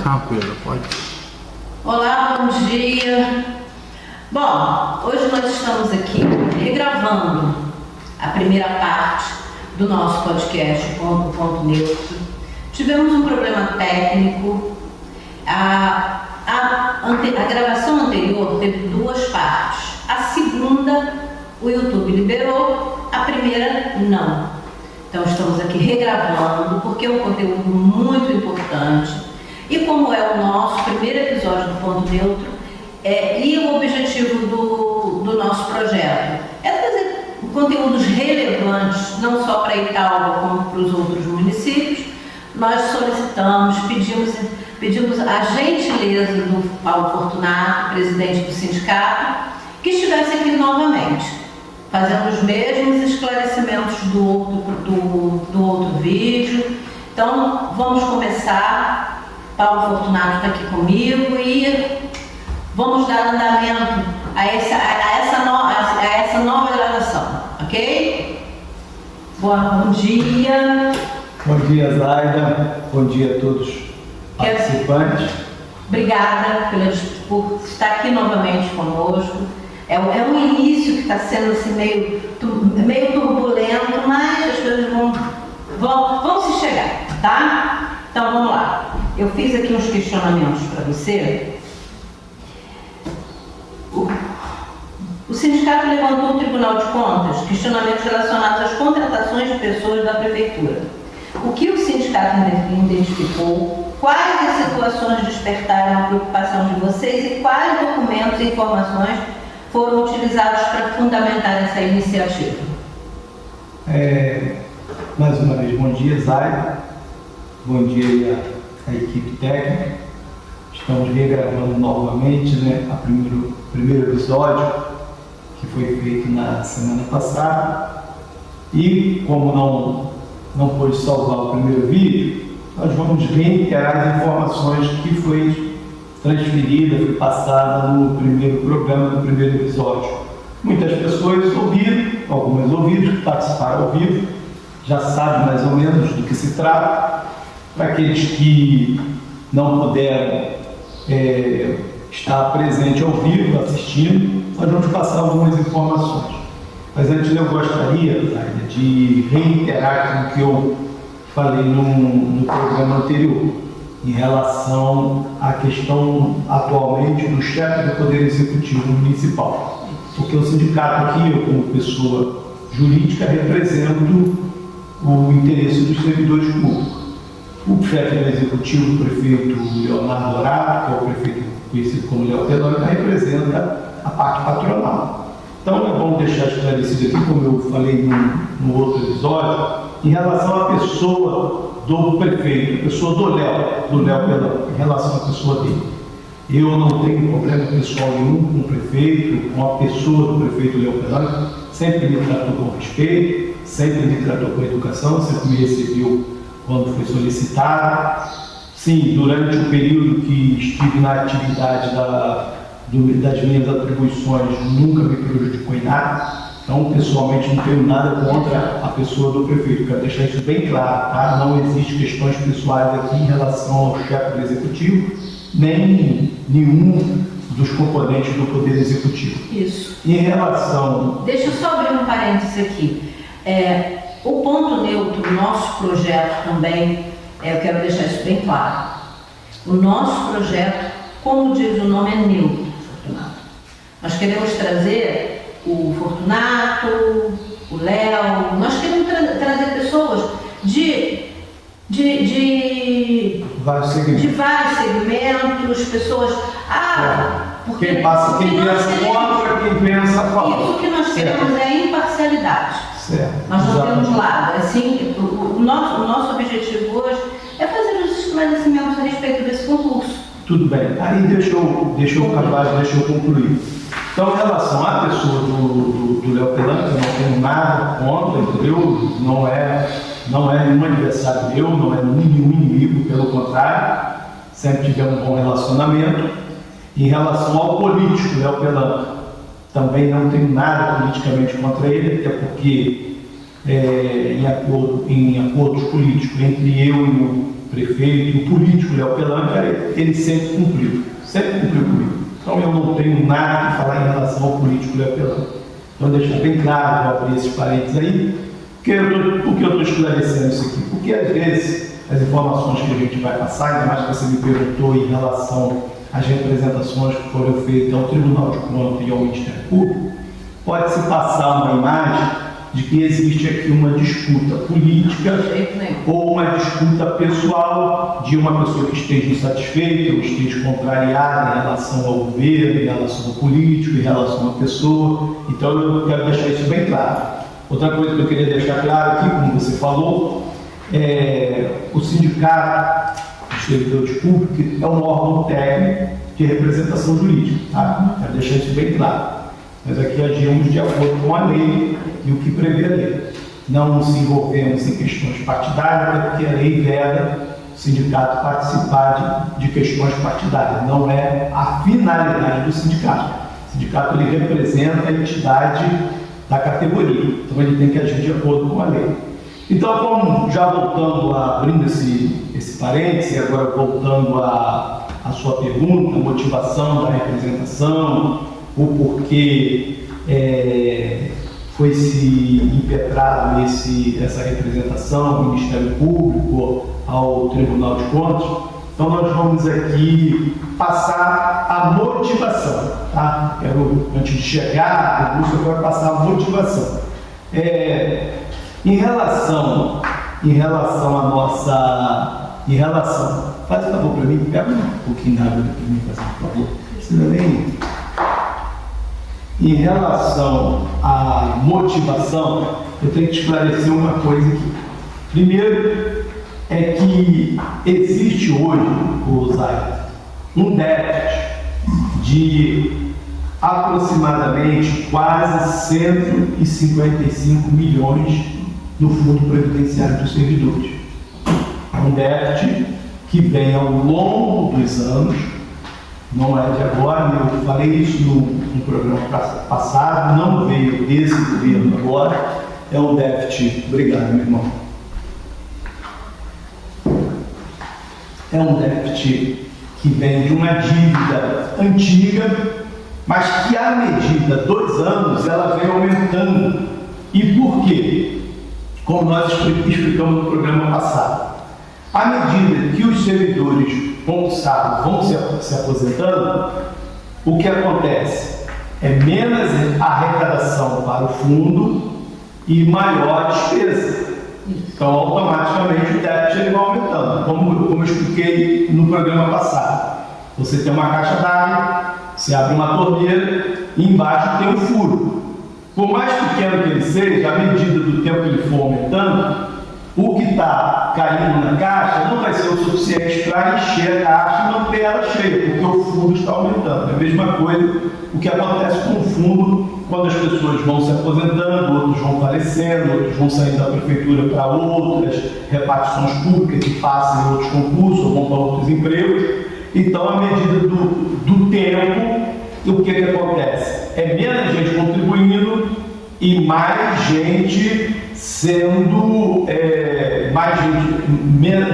Tranquilo, pode. Olá, bom dia. Bom, hoje nós estamos aqui regravando a primeira parte do nosso podcast, o Ponto Neutro. Tivemos um problema técnico. A gravação anterior teve duas partes. A segunda, o YouTube liberou, a primeira, não. Então, estamos aqui regravando, porque é um conteúdo muito importante. E como é o nosso primeiro episódio do Ponto Neutro, e o objetivo do nosso projeto é trazer conteúdos relevantes, não só para Itaúba, como para os outros municípios. Nós solicitamos, pedimos a gentileza do Paulo Fortunato, presidente do sindicato, que estivesse aqui novamente, fazendo os mesmos esclarecimentos do outro vídeo. Então, vamos começar. Paulo Fortunato está aqui comigo e vamos dar andamento a essa nova gravação, ok? Bom dia. Bom dia, Zaida. Bom dia a todos os participantes. Obrigada por estar aqui novamente conosco. É um início que está sendo assim, meio turbulento, mas as coisas vão se chegar, tá? Então vamos lá. Eu fiz aqui uns questionamentos para você. O sindicato levantou ao Tribunal de Contas questionamentos relacionados às contratações de pessoas da Prefeitura. O que o sindicato identificou? Quais as situações despertaram a preocupação de vocês e quais documentos e informações foram utilizados para fundamentar essa iniciativa? Mais uma vez, bom dia, Zaida. Bom dia à equipe técnica. Estamos regravando novamente, o primeiro episódio que foi feito na semana passada. E como não pôde salvar o primeiro vídeo, nós vamos reiterar as informações que foi transferida, foi passada no primeiro programa, no primeiro episódio. Muitas pessoas ouviram, algumas ouviram, que participaram ao vivo, já sabem mais ou menos do que se trata. Para aqueles que não puderam estar presente ao vivo, assistindo, nós vamos passar algumas informações. Mas antes eu gostaria, Zaida, de reiterar o que eu falei no programa anterior, em relação à questão atualmente do chefe do Poder Executivo Municipal. Porque o sindicato aqui, eu como pessoa jurídica, represento o interesse dos servidores públicos. O chefe do Executivo, o prefeito Leonardo Dourado, que é o prefeito conhecido como Léo Pedro, representa a parte patronal. Então é bom deixar esclarecido aqui, como eu falei no outro episódio, em relação à pessoa do prefeito, a pessoa do Léo Pedro, em relação à pessoa dele. Eu não tenho problema pessoal nenhum com o prefeito, com a pessoa do prefeito Léo Pedro, sempre me tratou com respeito, sempre me tratou com educação, sempre me recebeu quando foi solicitado. Sim, durante o período que estive na atividade das minhas atribuições, nunca me prejudicou em nada. Então, pessoalmente, não tenho nada contra a pessoa do prefeito. Quero deixar isso bem claro, tá? Não existe questões pessoais aqui em relação ao chefe do Executivo, nem nenhum dos componentes do Poder Executivo. Isso. Em relação... Deixa eu só abrir um parênteses aqui. O Ponto Neutro, o nosso projeto também, eu quero deixar isso bem claro. O nosso projeto, como diz o nome, é neutro, Fortunato. Nós queremos trazer o Fortunato, o Léo, nós queremos trazer pessoas de vários segmentos, pessoas... porque quem pensa contra, quem pensa a favor. Isso que nós queremos é imparcialidade. Certo. Nós não temos lado. Assim, o nosso objetivo hoje é fazer os esclarecimentos a respeito desse concurso. Tudo bem. Aí deixa eu concluir. Então, em relação à pessoa do Léo Pedro, eu não tenho nada contra, entendeu? Não é nenhum adversário meu, não é nenhum inimigo, pelo contrário, sempre tivemos um bom relacionamento. Em relação ao político, Léo Pedro, também não tenho nada politicamente contra ele, até porque em acordos políticos entre eu e o prefeito e o político Léo Pelanca, ele sempre cumpriu comigo. Então eu não tenho nada que falar em relação ao político Léo Pelanca. Então deixa bem claro, vou abrir esses parênteses aí, por que eu estou esclarecendo isso aqui? Porque às vezes as informações que a gente vai passar, ainda mais que você me perguntou em relação às representações que foram feitas ao Tribunal de Contas e ao Ministério Público, pode-se passar uma imagem de que existe aqui uma disputa política ou uma disputa pessoal de uma pessoa que esteja insatisfeita ou esteja contrariada em relação ao governo, em relação ao político, em relação à pessoa. Então eu quero deixar isso bem claro. Outra coisa que eu queria deixar claro aqui, como você falou, o sindicato dos servidores públicos é um órgão técnico de representação jurídica, tá? Quero deixar isso bem claro. Mas aqui agimos de acordo com a lei e o que prevê a lei. Não nos envolvemos em questões partidárias, até porque a lei veda o sindicato participar de questões partidárias. Não é a finalidade do sindicato. O sindicato ele representa a entidade da categoria, então ele tem que agir de acordo com a lei. Então, como já voltando, abrindo esse parêntese, agora voltando à sua pergunta, a motivação da representação, o porquê foi se impetrado essa representação ao Ministério Público, ao Tribunal de Contas. Então nós vamos aqui passar a motivação, tá? Antes de chegar ao curso, eu quero passar a motivação. Em relação à nossa... Faz um favor para mim, pega um pouquinho d'água para mim, por favor. Precisa nem... Em relação à motivação, eu tenho que esclarecer uma coisa aqui. Primeiro, é que existe hoje, Zay, um déficit de aproximadamente quase 155 milhões no Fundo Previdenciário dos Servidores. É um déficit que vem ao longo dos anos, não é de agora, eu falei isso no programa passado, não veio desse governo agora, é um déficit, obrigado meu irmão, é um déficit que vem de uma dívida antiga, mas que à medida dos anos ela vem aumentando. E por quê? Como nós explicamos no programa passado, à medida que os servidores concursados vão se aposentando, o que acontece é menos arrecadação para o fundo e maior despesa. Então, automaticamente, o déficit ele vai aumentando. Como eu expliquei no programa passado, você tem uma caixa d'água, você abre uma torneira e embaixo tem um furo. Por mais pequeno que ele seja, à medida do tempo que ele for aumentando, o que está caindo na caixa não vai ser o suficiente para encher a caixa e manter ela cheia, porque o fundo está aumentando. É a mesma coisa o que acontece com o fundo quando as pessoas vão se aposentando, outros vão falecendo, outros vão saindo da prefeitura para outras repartições públicas que passam em outros concursos ou vão para outros empregos. Então, à medida do tempo, o que acontece? É menos gente contribuindo e mais gente sendo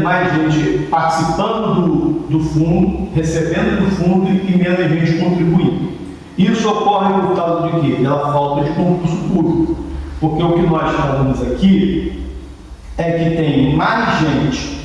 mais gente participando do fundo, recebendo do fundo e menos gente contribuindo. Isso ocorre por causa de quê? Pela falta de concurso público. Porque o que nós falamos aqui é que tem mais gente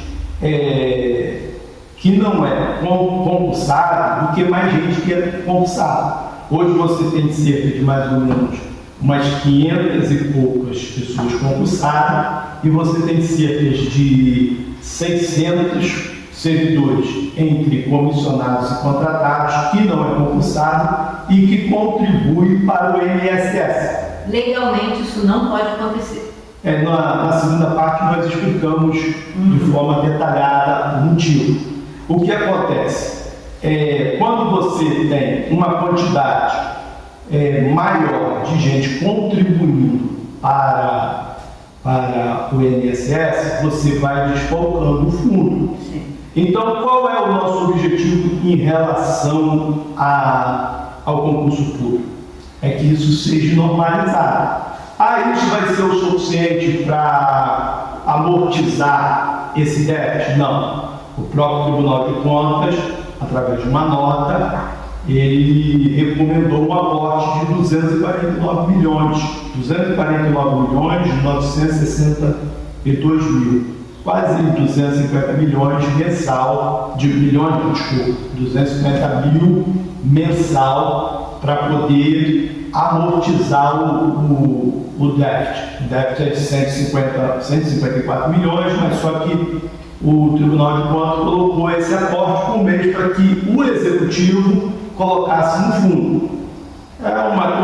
que não é concursada do que mais gente que é concursada. Hoje você tem cerca de mais ou menos umas 500 e poucas pessoas concursadas e você tem cerca de 600 servidores entre comissionados e contratados que não é concursado e que contribuem para o INSS. Legalmente isso não pode acontecer. Na segunda parte nós explicamos de forma detalhada o motivo. O que acontece? Quando você tem uma quantidade maior de gente contribuindo para o INSS, você vai desfalcando o fundo. Sim. Então, qual é o nosso objetivo em relação ao concurso público? É que isso seja normalizado. Isso vai ser o suficiente para amortizar esse déficit? Não. O próprio Tribunal de Contas, através de uma nota, ele recomendou um aporte de 249 milhões, 962 mil, quase 250 milhões mensal, 250 mil mensal para poder amortizar o déficit. O déficit é de 154 milhões, mas só que o Tribunal de Contas colocou esse aporte por mês para que o Executivo colocasse no fundo.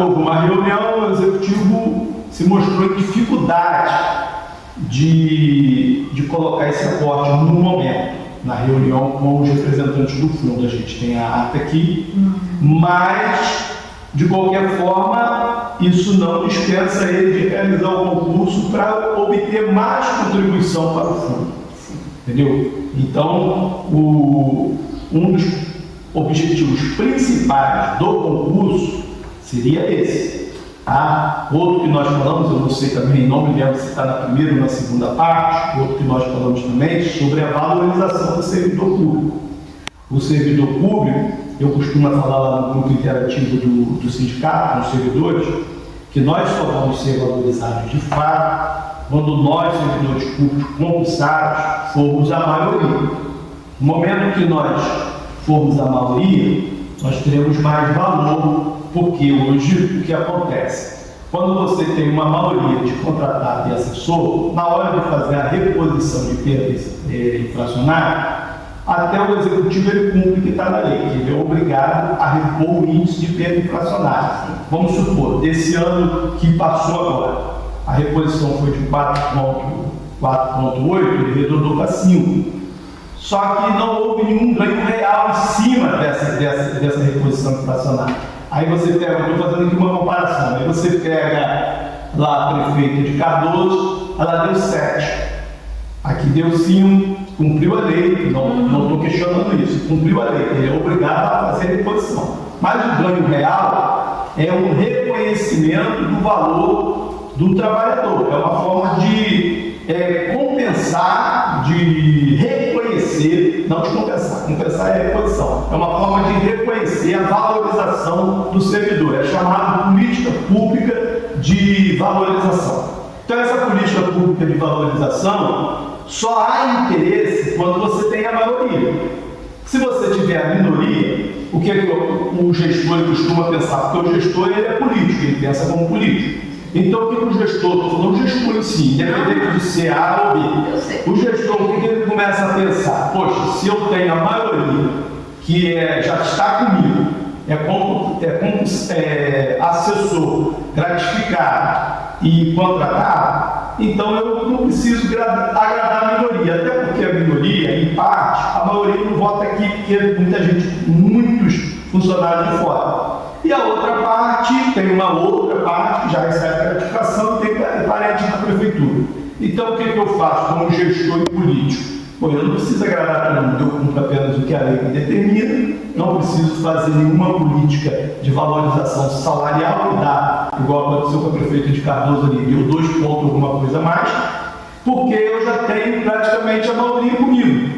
Houve uma reunião, o Executivo se mostrou em dificuldade de colocar esse aporte no momento, na reunião com os representantes do fundo. A gente tem a ata aqui, mas, de qualquer forma, isso não dispensa ele de realizar o concurso para obter mais contribuição para o fundo. Entendeu? Então, um dos objetivos principais do concurso seria esse. Outro que nós falamos, eu não sei também, não me lembro se está na primeira ou na segunda parte, outro que nós falamos também, sobre a valorização do servidor público. O servidor público, eu costumo falar lá no grupo interativo do sindicato, nos servidores, que nós só vamos ser valorizados de fato quando nós, servidores públicos concursados, formos a maioria. No momento que nós formos a maioria, nós teremos mais valor, porque hoje o que acontece? Quando você tem uma maioria de contratado e assessor, na hora de fazer a reposição de perdas inflacionárias, até o Executivo ele cumpre o que está na lei, que ele é obrigado a repor o índice de perda inflacionária. Vamos supor, desse ano que passou agora, a reposição foi de 4,8, ele arredondou para 5. Só que não houve nenhum ganho real em cima dessa reposição inflacionária. Aí você pega, eu estou fazendo aqui uma comparação, aí você pega lá a prefeita de Cardoso, ela deu 7. Aqui deu 5, cumpriu a lei, não estou questionando isso, cumpriu a lei, ele é obrigado a fazer a reposição. Mas o ganho real é um reconhecimento do valor do trabalhador, é uma forma de compensar, de reconhecer, não de compensar, compensar é reposição, é uma forma de reconhecer a valorização do servidor, é chamada política pública de valorização. Então essa política pública de valorização só há interesse quando você tem a maioria. Se você tiver a minoria, o que o gestor costuma pensar? Porque o gestor ele é político, ele pensa como político. Então, o que o gestor, estou falando o gestor em si, independente de ser A ou B, o gestor, o que ele começa a pensar? Poxa, se eu tenho a maioria que já está comigo, como assessor gratificado e contratado, então eu não preciso agradar a minoria, até porque a minoria, em parte, a maioria não vota aqui, porque muitos funcionários de fora. E a outra parte, tem uma outra parte que já recebe gratificação e tem parente na prefeitura. Então, o que eu faço como gestor e político? Bom, eu não preciso agradar todo mundo, eu cumpro apenas o que a lei me determina, não preciso fazer nenhuma política de valorização salarial que dá, igual aconteceu com a prefeita de Cardoso ali, deu 2 pontos, alguma coisa a mais, porque eu já tenho praticamente a maioria comigo.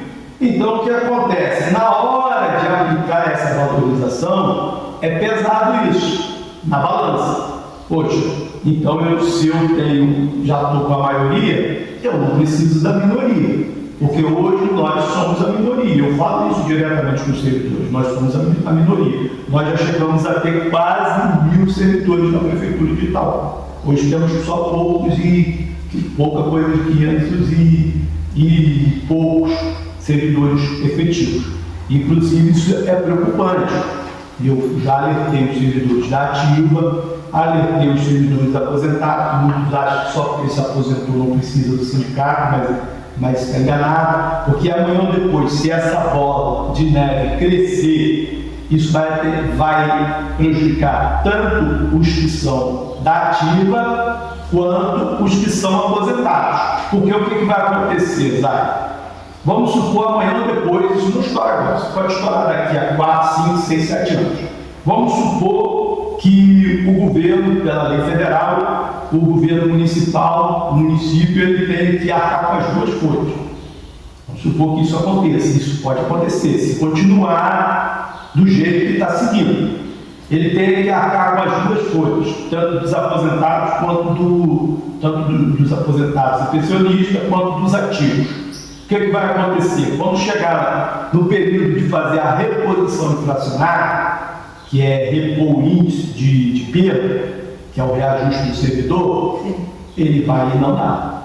Então, o que acontece? Na hora de aplicar essa valorização, é pesado isso, na balança. Poxa, então se eu já estou com a maioria, eu não preciso da minoria. Porque hoje nós somos a minoria. Eu falo isso diretamente com os servidores. Nós somos a minoria. Nós já chegamos a ter quase 1.000 servidores na Prefeitura de Itaú. Hoje temos só poucos pouca coisa de 500 e poucos servidores efetivos. Inclusive, isso é preocupante. Eu já alertei os servidores da ativa, alertei os servidores aposentados, muitos acham que só porque ele se aposentou não precisa do sindicato, mas está enganado, porque amanhã ou depois, se essa bola de neve crescer, isso vai prejudicar tanto os que são da ativa, quanto os que são aposentados. Porque o que vai acontecer, Zay? Vamos supor amanhã ou depois, isso não estoura, isso pode estourar daqui a 4, 5, 6, 7 anos. Vamos supor que o governo, pela lei federal, o governo municipal, o município, ele tem que arcar com as duas folhas. Vamos supor que isso aconteça. Isso pode acontecer, se continuar do jeito que está seguindo. Ele tem que arcar com as duas folhas, tanto dos aposentados dos aposentados e pensionistas, quanto dos ativos. O que vai acontecer? Quando chegar no período de fazer a reposição inflacionária, que é repor o índice de perda, que é o reajuste do servidor, sim, ele vai e não dá.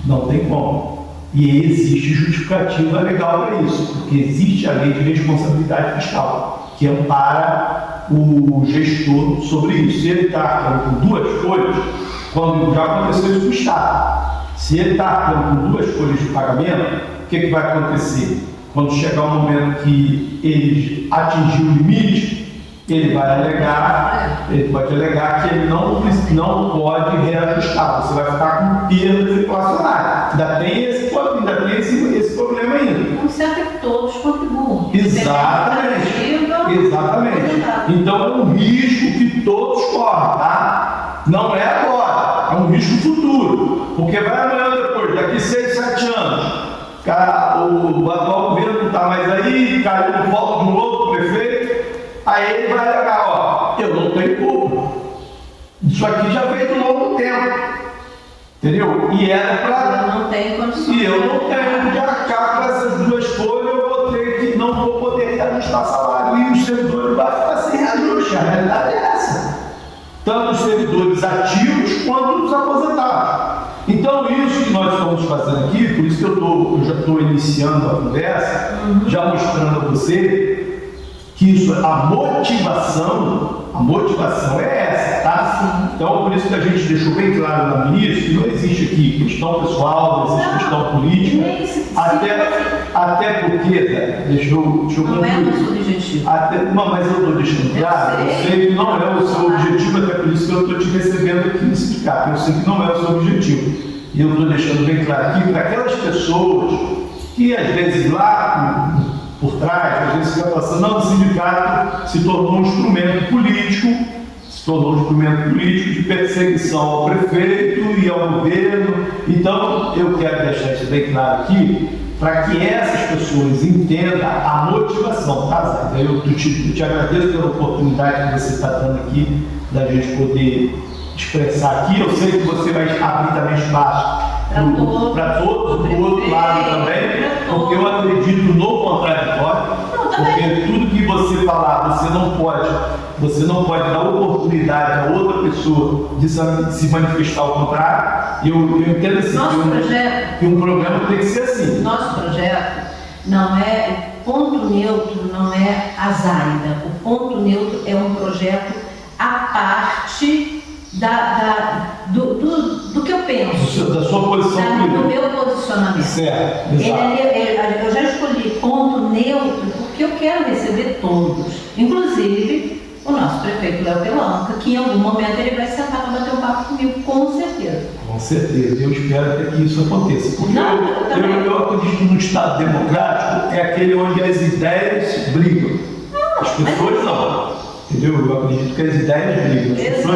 Não tem como. E existe justificativa legal para isso, porque existe a lei de responsabilidade fiscal, que ampara o gestor sobre isso. Se ele está arcando com duas folhas, quando já aconteceu isso com o Estado, se ele está arcando com duas folhas de pagamento, o que vai acontecer? Quando chegar o momento que ele atingiu o limite, ele vai alegar, ele pode alegar que ele não pode reajustar, você vai ficar com perdas inflacionárias. Ainda tem esse problema ainda. Não serve que todos contribuam. Exatamente. Então é um risco que todos correm, tá? Não é agora, é um risco futuro. Porque vai amanhã depois, daqui 6, 7 anos, o atual governo não está mais aí, caiu no colo de um outro prefeito. Aí ele vai alegar, eu não tenho culpa. Isso aqui já veio de longo tempo. Entendeu? E era para. Eu não tenho condição. E eu não tenho de arcar com essas duas folhas, não vou poder reajustar salário. E os servidores vão ficar sem reajuste. A realidade é essa. Tanto os servidores ativos quanto os aposentados. Então, isso que nós estamos fazendo aqui, por isso que eu já estou iniciando a conversa, já mostrando a você que isso, a motivação é essa, tá? Sim. Então, por isso que a gente deixou bem claro lá no início que não existe aqui questão pessoal, não existe questão política, até porque, deixa eu não é o nosso objetivo. Mas eu estou deixando claro, eu sei que não é o seu objetivo, até por isso que eu estou te recebendo aqui no sindicato, eu sei que não é o seu objetivo. E eu estou deixando bem claro aqui para aquelas pessoas que às vezes lá por trás, às vezes fica passando, não, o sindicato se tornou um instrumento político, de perseguição ao prefeito e ao governo. Então, eu quero deixar isso bem claro aqui, para que essas pessoas entendam a motivação, tá, Zé? Eu te agradeço pela oportunidade que você está dando aqui, da gente poder expressar aqui. Eu sei que você vai abrir também espaço para todos, do outro lado também, porque eu acredito no contraditório, porque tudo que você falar, você não pode dar oportunidade a outra pessoa de se manifestar ao contrário. Eu entendo assim, que um programa tem que ser assim. Nosso projeto não é ponto neutro, não é a Zaida. O ponto neutro é um projeto à parte do que eu penso, da sua posição política, do meu posicionamento. Certo, exato. Eu já escolhi ponto neutro porque eu quero receber todos, inclusive o nosso prefeito Léo Pelanca, que em algum momento ele vai sentar para bater um papo comigo, com certeza. Com certeza, eu espero até que isso aconteça, porque eu acredito no Estado democrático, é aquele onde as ideias brigam, as pessoas não. Entendeu? Eu acredito que as ideias brigam. Eu sou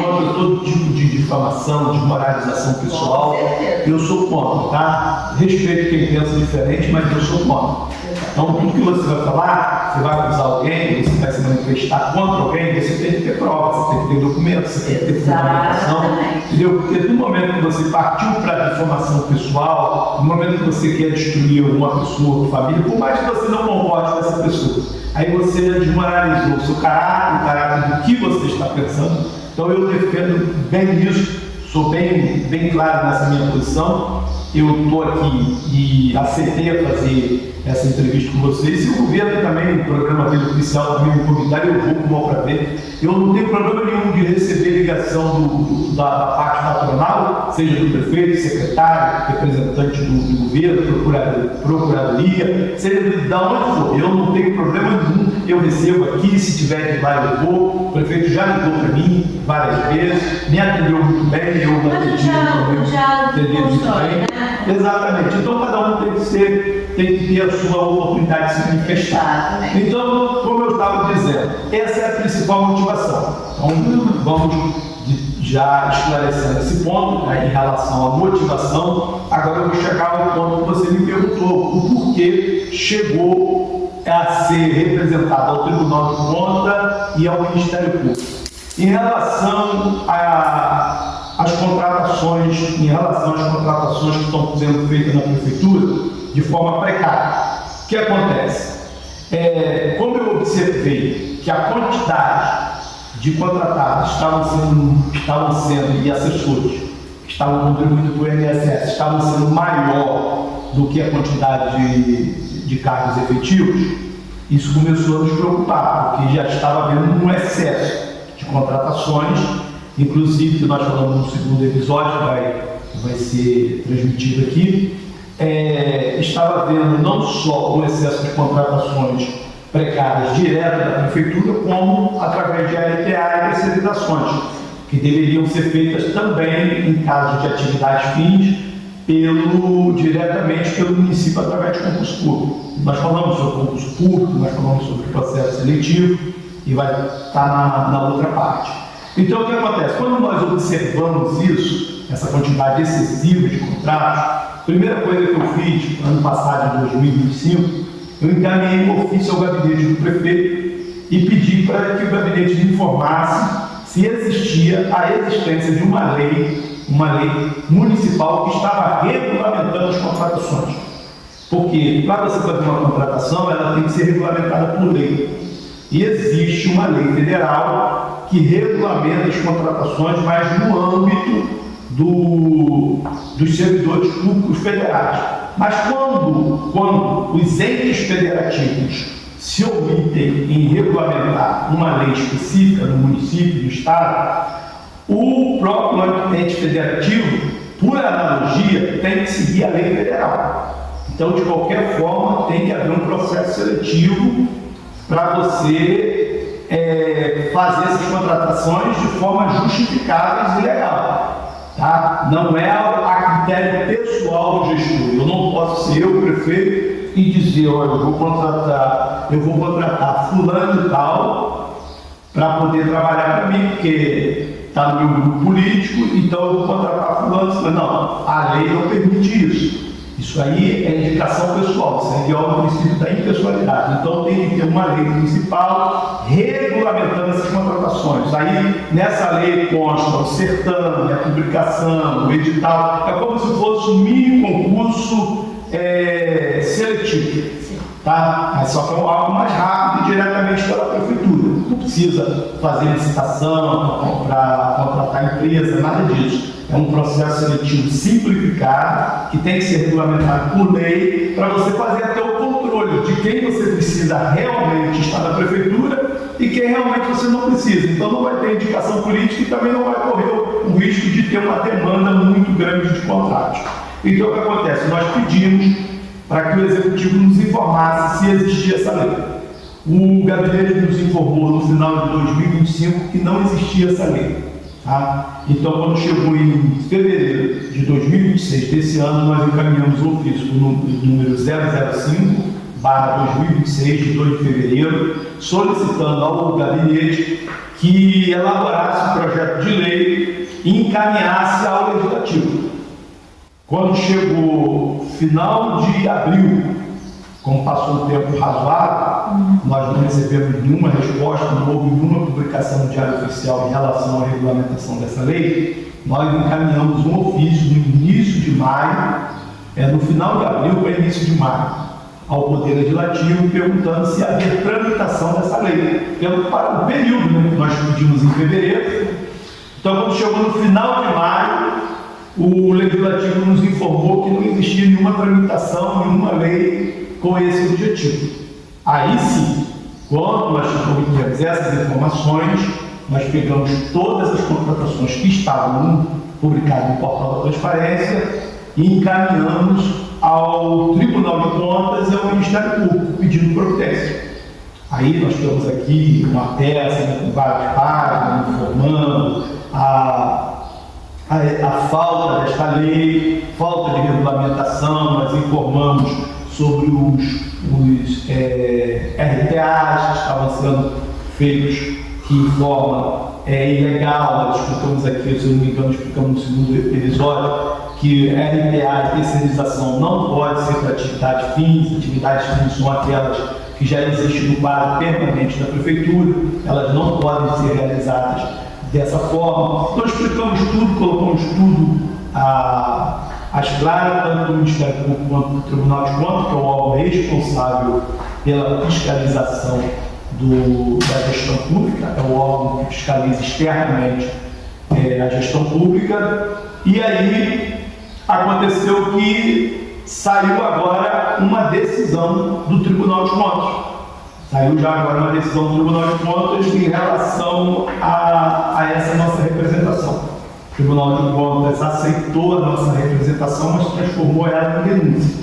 contra todo tipo de difamação, desmoralização pessoal. Eu sou contra, tá? Respeito quem pensa diferente, mas eu sou contra. Então, tudo que você vai falar, você vai acusar alguém, você vai se manifestar contra alguém, você tem que ter prova, você tem que ter documento, você tem que ter fundamentação. Entendeu? Porque no momento que você partiu para a difamação pessoal, no momento que você quer destruir alguma pessoa, família, por mais que você não concorde com essa pessoa, aí você desmoralizou o seu caráter, o caráter do que você está pensando. Então eu defendo bem isso, sou bem claro nessa minha posição. Eu estou aqui e aceitei fazer essa entrevista com vocês. Se o governo também, o programa dele oficial também me convidar, eu vou como para ver. Eu não tenho problema nenhum de receber ligação da parte patronal, seja do prefeito, secretário, representante do governo, procuradoria, seja de onde for. Eu não tenho problema nenhum eu recebo aqui, se tiver de lá eu vou. O prefeito já ligou para mim várias vezes, me atendeu muito bem, eu atendi muito bem. Né? Exatamente. Então cada um tem que ter a sua oportunidade de se manifestar. Então, como eu estava dizendo, essa é a principal motivação. Então, vamos já esclarecendo esse ponto, né, em relação à motivação. Agora eu vou chegar ao ponto que você me perguntou, o porquê chegou a ser representado ao Tribunal de Contas e ao Ministério Público. Em relação às contratações que estão sendo feitas na Prefeitura de forma precária, o que acontece? Como eu observei que a quantidade de contratados estavam sendo e assessores que estavam contribuindo para o INSS estavam sendo maior do que a quantidade de cargos efetivos, isso começou a nos preocupar, porque já estava havendo um excesso de contratações, inclusive que nós falamos no segundo episódio, que vai ser transmitido aqui, estava havendo não só um excesso de contratações precárias direto da Prefeitura, como através de ARTA e terceirizações, que deveriam ser feitas também em caso de atividades fins, diretamente pelo município através de concurso público. Nós falamos sobre concurso público, nós falamos sobre processo seletivo e vai estar na outra parte. Então o que acontece? Quando nós observamos isso, essa quantidade excessiva de contratos, a primeira coisa que eu fiz ano passado, em 2025, eu encaminhei um ofício ao gabinete do prefeito e pedi para que o gabinete me informasse se existia a existência de uma lei municipal que estava regulamentando as contratações. Porque para você fazer uma contratação, ela tem que ser regulamentada por lei. E existe uma lei federal que regulamenta as contratações, mas no âmbito dos servidores públicos federais. Mas quando os entes federativos se omitem em regulamentar uma lei específica no município, no estado, o próprio ente federativo, por analogia, tem que seguir a lei federal. Então, de qualquer forma, tem que haver um processo seletivo para você fazer essas contratações de forma justificáveis e legal. Tá? Não é a critério pessoal do gestor. Eu não posso ser eu, prefeito, e dizer, olha, eu vou contratar fulano e tal para poder trabalhar para mim, porque está no meu grupo político, então eu vou contratar fulano. Não, a lei não permite isso. Isso aí é indicação pessoal, isso aí é o princípio da impessoalidade. Então tem que ter uma lei municipal regulamentando essas contratações. Aí nessa lei consta o certame, a publicação, o edital. É como se fosse um mini concurso seletivo. Tá? Só que é algo mais rápido e diretamente pela prefeitura. Não precisa fazer licitação para contratar empresa, nada disso. É um processo seletivo simplificado que tem que ser regulamentado por lei para você fazer até o controle de quem você precisa realmente estar na prefeitura e quem realmente você não precisa. Então não vai ter indicação política e também não vai correr o risco de ter uma demanda muito grande de contratos. Então o que acontece? Nós pedimos para que o Executivo nos informasse se existia essa lei. O gabinete nos informou no final de 2025 que não existia essa lei. Tá? Então, quando chegou em fevereiro de 2026 desse ano, nós encaminhamos o ofício número 005/2026, de 2 de fevereiro, solicitando ao gabinete que elaborasse um projeto de lei e encaminhasse ao Legislativo. Quando chegou final de abril, como passou um tempo razoável, nós não recebemos nenhuma resposta, não houve nenhuma publicação no Diário Oficial em relação à regulamentação dessa lei. Nós encaminhamos um ofício no início de maio, no final de abril para início de maio, ao Poder Legislativo, perguntando se havia tramitação dessa lei, para o período, né, que nós pedimos em fevereiro. Então, quando chegou no final de maio, o Legislativo nos informou que não existia nenhuma tramitação, nenhuma lei com esse objetivo. Aí sim, quando nós obtivemos essas informações, nós pegamos todas as contratações que estavam publicadas no portal da transparência e encaminhamos ao Tribunal de Contas e ao Ministério Público pedindo providência. Aí nós temos aqui uma peça, né, com várias páginas, informando a falta desta lei, falta de regulamentação. Nós informamos sobre os RTAs que estavam sendo feitos de forma ilegal. Nós explicamos aqui, se eu não me engano, explicamos no segundo episódio, que RTA, terceirização, não pode ser para atividades fins são aquelas que já existem no quadro permanente da prefeitura, elas não podem ser realizadas dessa forma. Então explicamos tudo, colocamos tudo às claras, tanto do Ministério Público quanto do Tribunal de Contas, que é o órgão responsável pela fiscalização da gestão pública, é o órgão que fiscaliza externamente a gestão pública. E aí aconteceu que saiu agora uma decisão do Tribunal de Contas. Saiu já agora uma decisão do Tribunal de Contas em relação a essa nossa representação. O Tribunal de Contas aceitou a nossa representação, mas transformou ela em denúncia.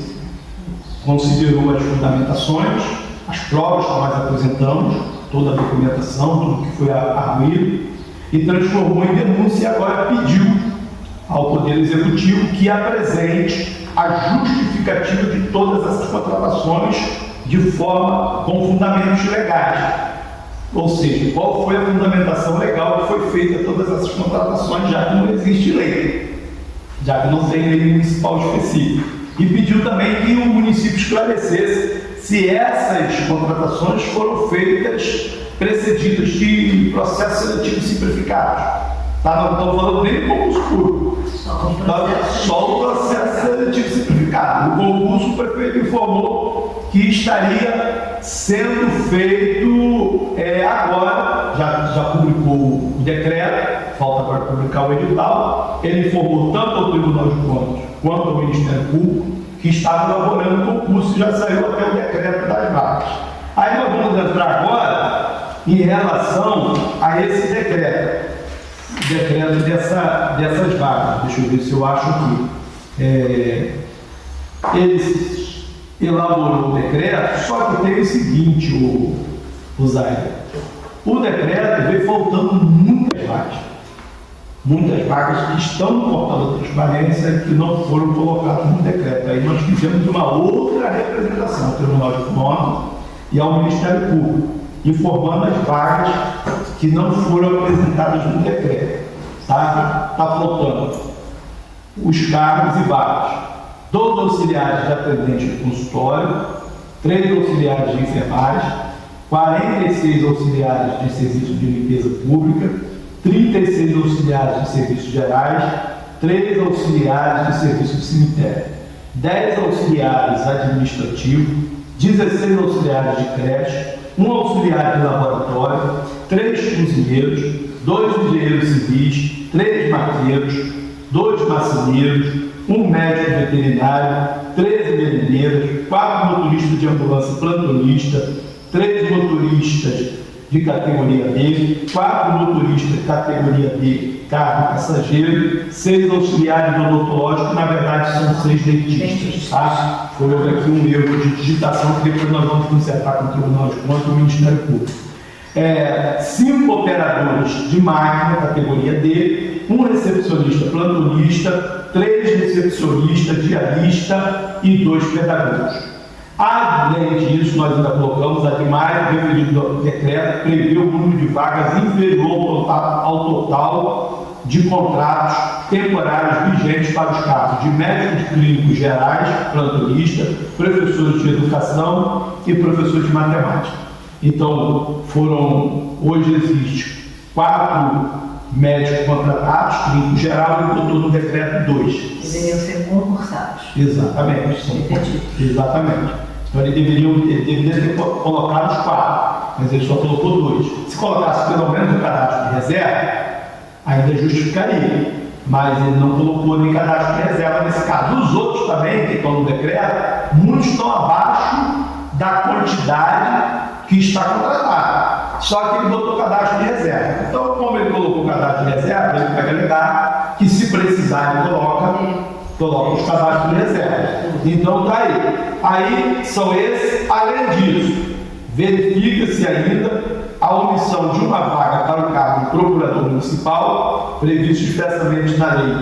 Considerou as fundamentações, as provas que nós apresentamos, toda a documentação, tudo que foi arguído, e transformou em denúncia e agora pediu ao Poder Executivo que apresente a justificativa de todas essas contratações com fundamentos legais. Ou seja, qual foi a fundamentação legal que foi feita a todas essas contratações, já que não existe lei, já que não tem lei municipal específica. E pediu também que o município esclarecesse se essas contratações foram feitas precedidas de processo seletivo simplificado. Não estamos falando nem de concurso público, só o processo seletivo simplificado. O concurso, o prefeito informou que estaria sendo feito agora, já publicou o decreto, falta agora publicar o edital. Ele informou tanto ao Tribunal de Contas quanto ao Ministério Público que estava elaborando o concurso e já saiu até o decreto das vagas. Aí nós vamos entrar agora em relação a esse decreto dessas vagas. Deixa eu ver se eu acho aqui. Eles elaborou o decreto, só que tem o seguinte, o Zaire. O decreto veio faltando muitas vagas que estão no portal da transparência e que não foram colocadas no decreto. Aí nós fizemos uma outra representação ao Tribunal de Contas e ao Ministério Público, informando as vagas que não foram apresentadas no decreto. Está faltando os cargos e vagas: 12 auxiliares de atendente de consultório, 3 auxiliares de enfermagem, 46 auxiliares de serviço de limpeza pública, 36 auxiliares de serviços gerais, 3 auxiliares de serviço de cemitério, 10 auxiliares administrativos, 16 auxiliares de creche, 1 auxiliar de laboratório, 3 cozinheiros, 2 engenheiros civis, 3 maqueiros, 2 marceneiros, 1 médico veterinário, 13 merendeiras, 4 motoristas de ambulância plantonista, 3 motoristas de categoria B, 4 motoristas de categoria B, carro passageiro, 6 auxiliares odontológicos, na verdade são 6 dentistas, tá? Foi aqui um erro de digitação que depois nós vamos consertar com o Tribunal de Contas e o Ministério Público. 5 operadores de máquina, categoria D, 1 recepcionista plantonista, 3 recepcionistas, diarista e 2 pedagogos. Além disso, nós ainda colocamos a demais, o referido decreto prevê o número de vagas inferior ao total de contratos temporários vigentes para os cargos de médicos clínicos gerais, plantonista, professores de educação e professores de matemática. Então, hoje existe 4 médicos contratados, clínico geral, e botou no decreto 2. Deveriam ser concursados. Exatamente. Exatamente. Então ele deveria ter colocado os 4, mas ele só colocou 2. Se colocasse pelo menos o cadastro de reserva, ainda justificaria, mas ele não colocou nem cadastro de reserva nesse caso. Os outros também, que estão no decreto, muitos estão abaixo da quantidade que está contratada. Só que ele botou cadastro de reserva. Então, como ele colocou cadastro de reserva, ele vai alegar que, se precisar, ele coloca os cadastros de reserva. Então, tá aí. Aí são esses. Além disso, Verifica-se ainda a omissão de uma vaga para o cargo de procurador municipal, previsto expressamente na Lei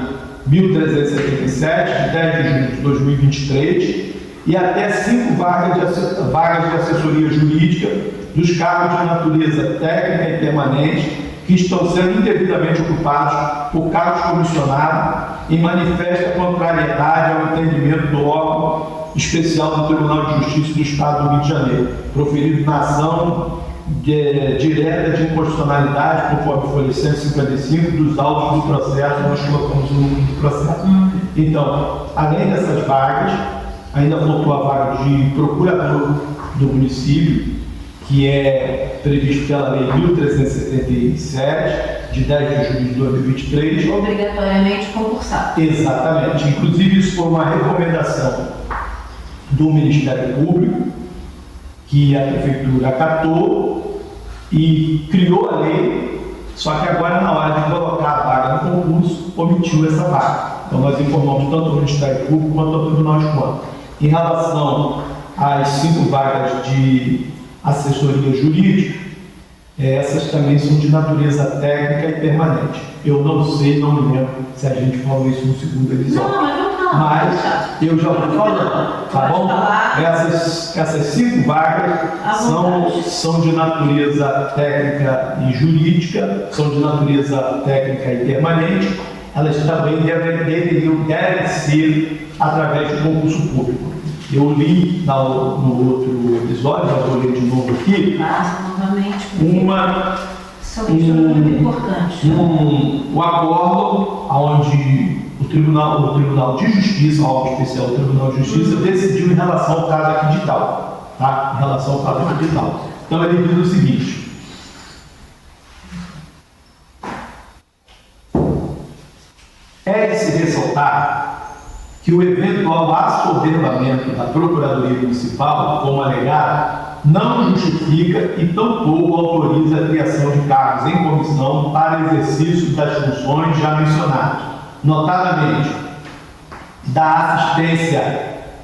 1377, de 10 de junho de 2023, e até 5 vagas de assessoria jurídica dos cargos de natureza técnica e permanente que estão sendo indevidamente ocupados por cargos comissionados e manifesta contrariedade ao entendimento do órgão especial do Tribunal de Justiça do Estado do Rio de Janeiro, proferido na ação direta de inconstitucionalidade, conforme folha 155 dos autos do processo, nós colocamos o número do processo. Então, além dessas vagas, ainda faltou a vaga de procurador do município, que é previsto pela Lei 1377, de 10 de julho de 2023. Obrigatoriamente concursado. Exatamente. Inclusive, isso foi uma recomendação do Ministério Público, que a Prefeitura acatou e criou a lei, só que agora, na hora de colocar a vaga no concurso, omitiu essa vaga. Então, nós informamos tanto o Ministério Público quanto ao Tribunal de Contas. Em relação às 5 vagas de assessoria jurídica, essas também são de natureza técnica e permanente. Eu não sei, não me lembro se a gente falou isso no segundo episódio. Não, mas não. Mas eu já vou falando, tá bom? Essas 5 vagas são de natureza técnica e jurídica, são de natureza técnica e permanente. Elas também devem ser através de concurso público. Eu li no outro episódio, mas vou ler de novo aqui, o acordo onde o Tribunal de Justiça, o órgão especial do Tribunal de Justiça, decidiu em relação ao caso aqui de tal. Tá? Em relação ao caso aqui de tal. Então ele diz o seguinte: é de se ressaltar que o eventual assoberbamento da Procuradoria Municipal, como alegado, não justifica e tampouco autoriza a criação de cargos em comissão para exercício das funções já mencionadas, notadamente da assistência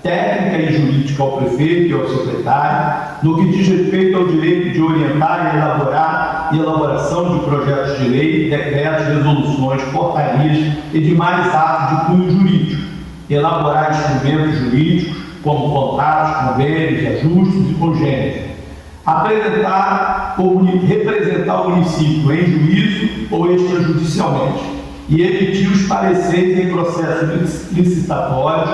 técnica e jurídica ao prefeito e ao secretário, no que diz respeito ao direito de orientar e elaborar elaboração de projetos de lei, decretos, resoluções, portarias e demais atos de cunho jurídico, elaborar instrumentos jurídicos, como contratos, convênios, ajustes e congêneres, representar o município em juízo ou extrajudicialmente e emitir os pareceres em processos licitatórios,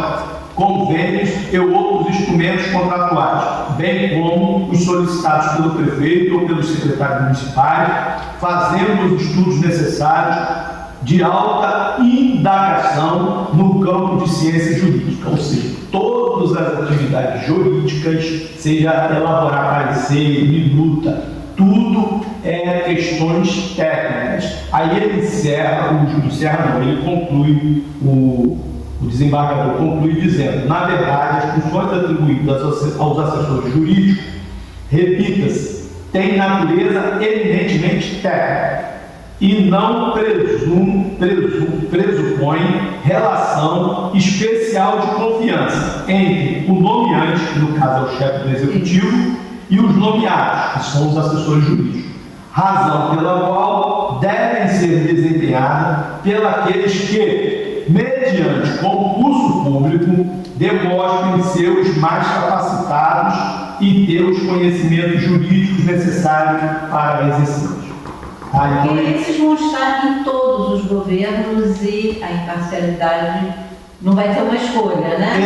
convênios e outros instrumentos contratuais, bem como os solicitados pelo prefeito ou pelos secretários municipais, fazendo os estudos necessários de alta indagação no campo de ciência jurídica, ou seja, todas as atividades jurídicas, seja elaborar parecer, minuta, tudo é questões técnicas. Aí ele ele conclui, o desembargador conclui dizendo: na verdade, as funções atribuídas aos assessores jurídicos, repita-se, têm natureza eminentemente técnica e não pressupõe relação especial de confiança entre o nomeante, que no caso é o chefe do executivo, e os nomeados, que são os assessores jurídicos, razão pela qual devem ser desempenhadas pelos que, mediante concurso público, demonstrem ser os mais capacitados e ter os conhecimentos jurídicos necessários para exercê-los. Porque esses vão estar em todos os governos e a imparcialidade não vai ser uma escolha, né?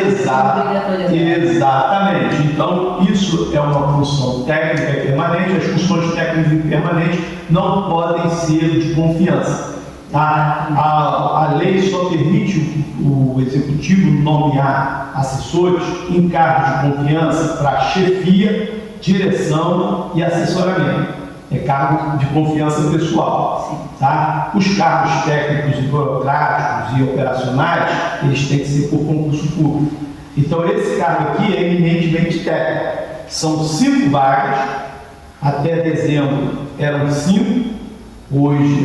Exatamente. Então, isso é uma função técnica e permanente. As funções técnicas e permanentes não podem ser de confiança. A lei só permite o executivo nomear assessores em cargos de confiança para chefia, direção e assessoramento. É cargo de confiança pessoal. Tá? Os cargos técnicos e burocráticos e operacionais, eles têm que ser por concurso público. Então, esse cargo aqui é eminentemente técnico. São 5 vagas, até dezembro eram 5,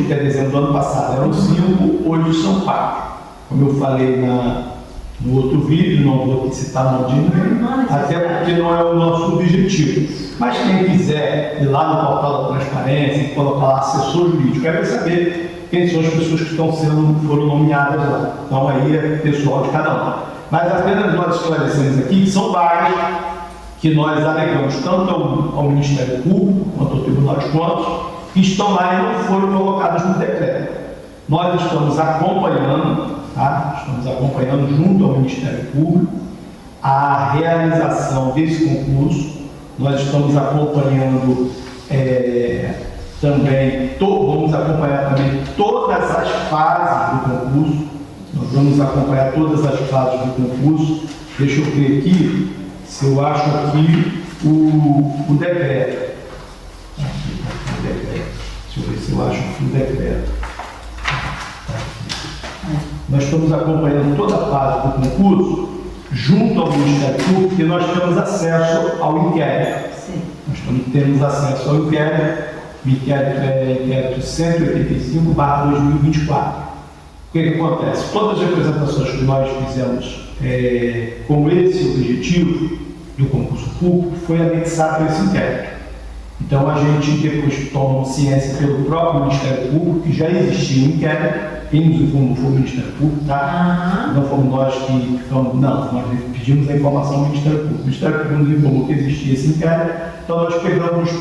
até dezembro do ano passado eram 5, hoje são 4. Como eu falei no outro vídeo, não vou aqui citar o nome de ninguém, até porque não é o nosso objetivo. Mas quem quiser ir lá no portal da transparência e colocar lá assessor jurídico, quer saber quem são as pessoas que foram nomeadas lá. Então aí é pessoal de cada um. Mas apenas nós esclarecemos aqui que são vagas que nós alegamos tanto ao Ministério Público quanto ao Tribunal de Contas, que estão lá e não foram colocados no decreto. Nós estamos acompanhando, tá? Estamos acompanhando junto ao Ministério Público a realização desse concurso. Nós estamos acompanhando vamos acompanhar também todas as fases do concurso. Nós vamos acompanhar todas as fases do concurso. Deixa eu ver aqui se eu acho aqui o decreto. Deixa eu ver se eu acho aqui o decreto. Nós estamos acompanhando toda a fase do concurso junto ao Ministério Público, porque nós temos acesso ao inquérito. Sim. Nós temos acesso ao inquérito. O inquérito é inquérito 185/2024. O que acontece? Todas as representações que nós fizemos com esse objetivo do concurso público foi anexado a esse inquérito. Então a gente depois tomou ciência pelo próprio Ministério Público que já existia um inquérito. Quem nos informou foi o Ministério Público, tá? Não fomos nós que ficamos, não, nós pedimos a informação ao Ministério Público. O Ministério Público nos informou que existia esse inquérito, então nós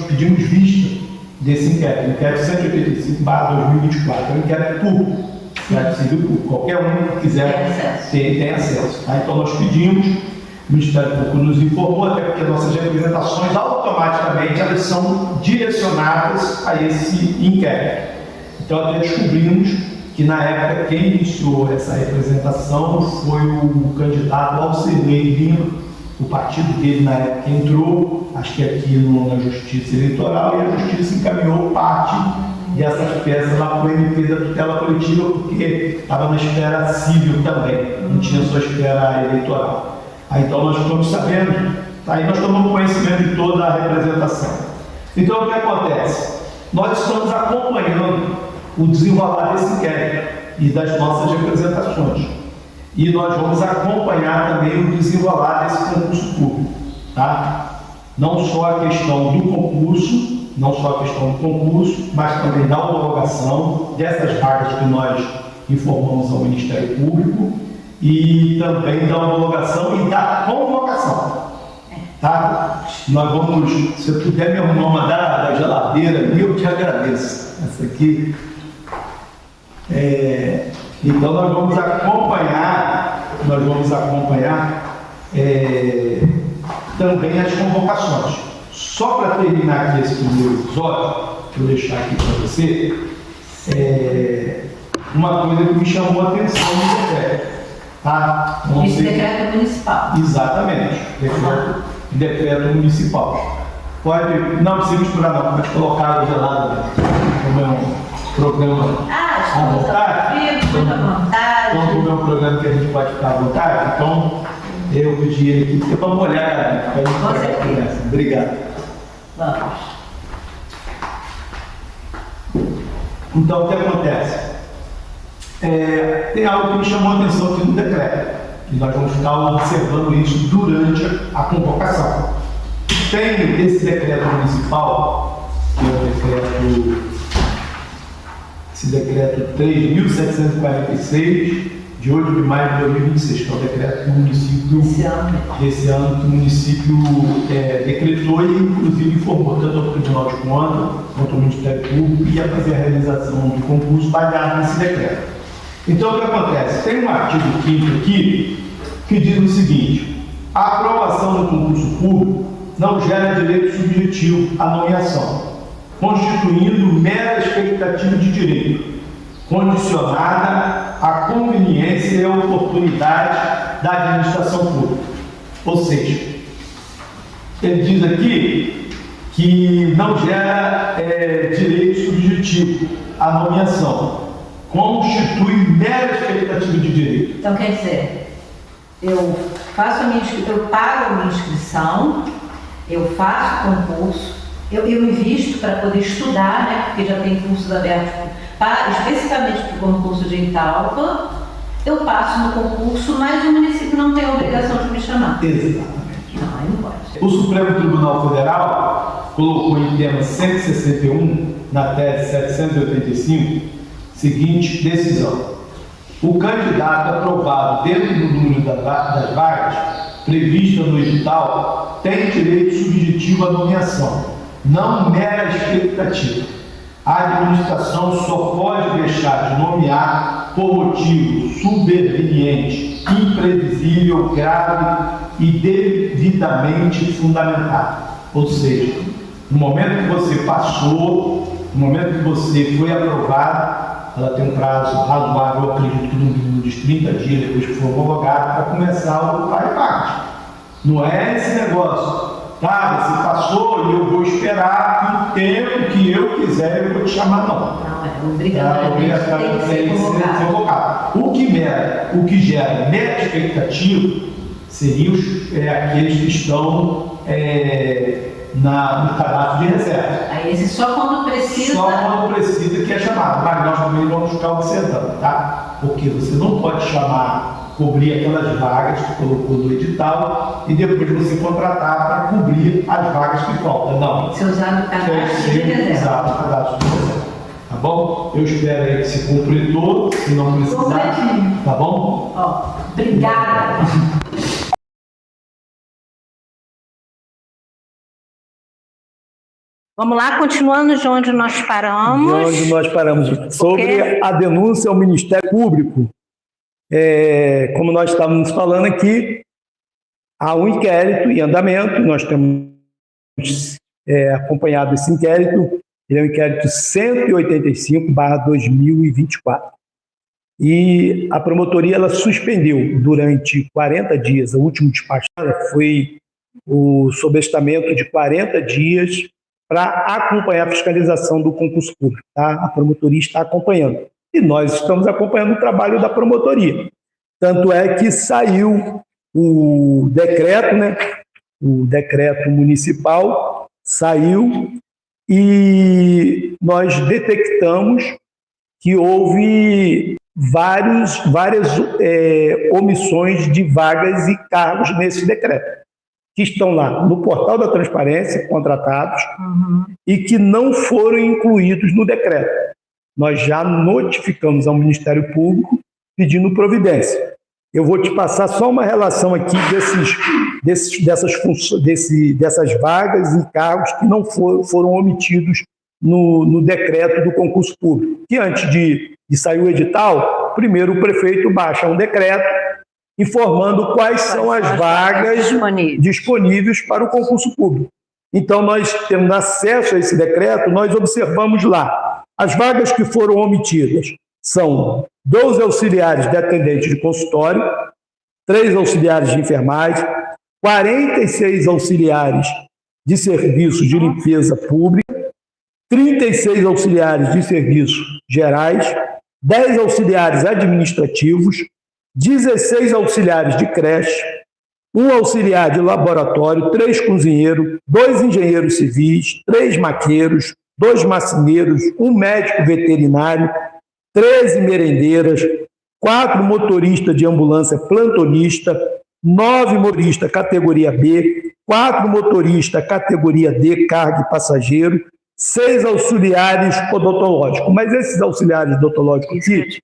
pedimos vista desse inquérito, o inquérito 185/2024, é um inquérito público, inquérito civil público, qualquer um que quiser tem acesso. Tá? Então nós pedimos, o Ministério Público nos informou, até porque nossas representações automaticamente elas são direcionadas a esse inquérito. Então até descobrimos que na época quem iniciou essa representação foi o candidato Alcirlei Lima, o partido dele na época entrou, acho que aqui na Justiça Eleitoral, e a Justiça encaminhou parte dessas peças lá para o MP da tutela coletiva, porque estava na esfera civil também, não tinha só esfera eleitoral. Aí então nós estamos sabendo, aí nós tomamos conhecimento de toda a representação. Então o que acontece? Nós estamos acompanhando o desenrolar desse inquérito e das nossas representações. E nós vamos acompanhar também o desenrolar desse concurso público, tá? Não só a questão do concurso, mas também da homologação dessas vagas que nós informamos ao Ministério Público e também da homologação e da convocação, tá? Nós vamos, se eu puder me arrumar uma da geladeira ali, eu te agradeço. Essa aqui. Então nós vamos acompanhar também as convocações. Só para terminar aqui esse primeiro episódio, vou deixar aqui para você, uma coisa que me chamou a atenção no decreto. Tá? Esse decreto municipal. Exatamente, decreto municipal. Não precisa misturar não, pode colocar água gelada, como é um programa à vontade. Fica à vontade. Como é um programa que a gente pode ficar à vontade, então eu pedi ele aqui, porque vamos olhar, para a gente pegar a conversa. Obrigado. Vamos. Então o que acontece? Tem algo que me chamou a atenção aqui no decreto, e nós vamos ficar observando isso durante a convocação. Tem esse decreto municipal, que é o decreto 3.746, de 8 de maio de 2026, que é o decreto que o município, esse ano, que o município decretou e, inclusive, informou tanto ao Tribunal de Contas quanto ao Ministério Público e ia fazer a realização do concurso baseado nesse decreto. Então, o que acontece? Tem um artigo 5º aqui que diz o seguinte: a aprovação do concurso público não gera direito subjetivo à nomeação, constituindo mera expectativa de direito, condicionada à conveniência e à oportunidade da administração pública. Ou seja, ele diz aqui que não gera direito subjetivo à nomeação, constitui mera expectativa de direito. Então, quer dizer, eu pago a minha inscrição, eu faço concurso, eu invisto para poder estudar, né, porque já tem cursos abertos especificamente para o concurso de Italpa, eu passo no concurso, mas o município não tem a obrigação de me chamar. Exatamente. Não, aí não pode. O Supremo Tribunal Federal colocou em tema 161, na tese 785, seguinte decisão: o candidato aprovado dentro do número das vagas prevista no edital tem direito subjetivo à nomeação, não mera expectativa. A administração só pode deixar de nomear por motivo superveniente, imprevisível, grave e devidamente fundamentado. Ou seja, no momento que você passou, no momento que você foi aprovado, ela tem um prazo razoável, eu acredito que no mínimo de 30 dias depois que for homologado, para começar a ocupar parte. Não é esse negócio, tá? Você passou e eu vou esperar que o tempo que eu quiser eu vou te chamar, não. Não, é obrigatoriamente tem que ser convocado. O que gera mera expectativa seriam aqueles que estão no cadastro de reserva. Aí esse só quando precisa. Só quando precisa que é chamado. Mas nós também vamos ficar observando, tá? Porque você não pode cobrir aquelas vagas que colocou no edital e depois você contratar para cobrir as vagas que faltam. Não. Se usar no cadastro de reserva. Usar no cadastro de reserva. Tá bom? Eu espero aí que se completou, se não precisar. Tá bom? Ó, obrigada. Vamos lá, continuando de onde nós paramos. De onde nós paramos. Sobre a denúncia ao Ministério Público. Como nós estávamos falando aqui, há um inquérito em andamento, nós temos acompanhado esse inquérito, ele é o inquérito 185/2024. E a promotoria ela suspendeu durante 40 dias, o último despacho foi o sobrestamento de 40 dias para acompanhar a fiscalização do concurso público. Tá? A promotoria está acompanhando. E nós estamos acompanhando o trabalho da promotoria. Tanto é que saiu o decreto, né? O decreto municipal saiu e nós detectamos que houve várias omissões de vagas e cargos nesse decreto, que estão lá no portal da transparência, contratados, e que não foram incluídos no decreto. Nós já notificamos ao Ministério Público pedindo providência. Eu vou te passar só uma relação aqui dessas vagas e cargos que não foram omitidos no decreto do concurso público. Que antes de sair o edital, primeiro o prefeito baixa um decreto informando quais são as vagas disponíveis para o concurso público. Então, nós temos acesso a esse decreto, nós observamos lá. As vagas que foram omitidas são 12 auxiliares de atendente de consultório, 3 auxiliares de enfermagem, 46 auxiliares de serviços de limpeza pública, 36 auxiliares de serviços gerais, 10 auxiliares administrativos, 16 auxiliares de creche, 1 auxiliar de laboratório, 3 cozinheiros, 2 engenheiros civis, 3 maqueiros, 2 marceneiros, 1 médico veterinário, 13 merendeiras, 4 motoristas de ambulância plantonista, 9 motoristas categoria B, 4 motoristas categoria D, carga e passageiro, 6 auxiliares odontológicos. Mas esses auxiliares odontológicos aqui,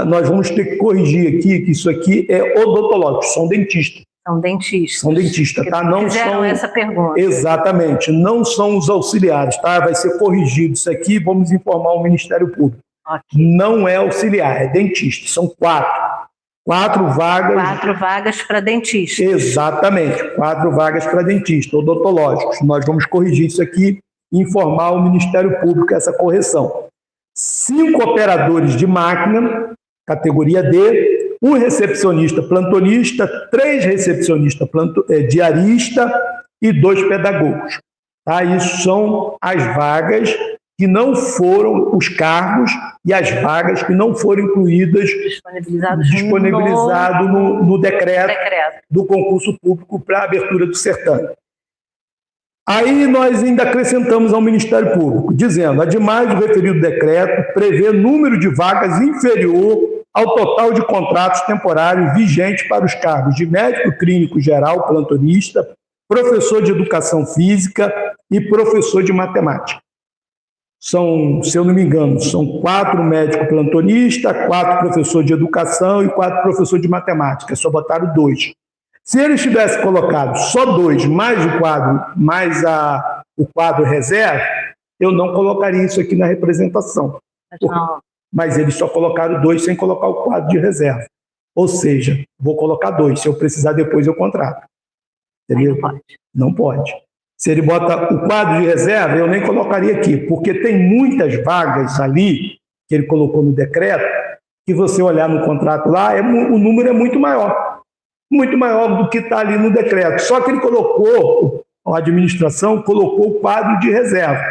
nós vamos ter que corrigir aqui, que isso aqui é odontológico, são dentistas. São dentistas. São dentistas, tá? Não fizeram essa pergunta. Exatamente, não são os auxiliares, tá? Vai ser corrigido isso aqui, vamos informar o Ministério Público. Okay. Não é auxiliar, é dentista, são 4. 4 vagas. 4 vagas para dentista. Exatamente, 4 vagas para dentista, odontológicos. Nós vamos corrigir isso aqui e informar o Ministério Público essa correção. 5 operadores de máquina, categoria D, 1 recepcionista plantonista, 3 recepcionistas diarista e 2 pedagogos. Tá? Isso são as vagas que não foram, os cargos e as vagas que não foram incluídas, disponibilizado no decreto do concurso público para a abertura do certame. Aí nós ainda acrescentamos ao Ministério Público, dizendo: ademais do referido decreto, prevê número de vagas inferior ao total de contratos temporários vigentes para os cargos de médico clínico geral, plantonista, professor de educação física e professor de matemática. São, se eu não me engano, são 4 médicos plantonistas, 4 professores de educação e 4 professores de matemática. Só botaram 2. Se eles tivessem colocado só 2, mais o quadro, mais o quadro reserva, eu não colocaria isso aqui na representação. Mas eles só colocaram 2 sem colocar o quadro de reserva. Ou seja, vou colocar 2. Se eu precisar, depois eu contrato. Entendeu? Não pode. Não pode. Se ele bota o quadro de reserva, eu nem colocaria aqui, porque tem muitas vagas ali, que ele colocou no decreto, que você olhar no contrato lá, o número é muito maior do que está ali no decreto. Só que ele colocou, a administração colocou o quadro de reserva.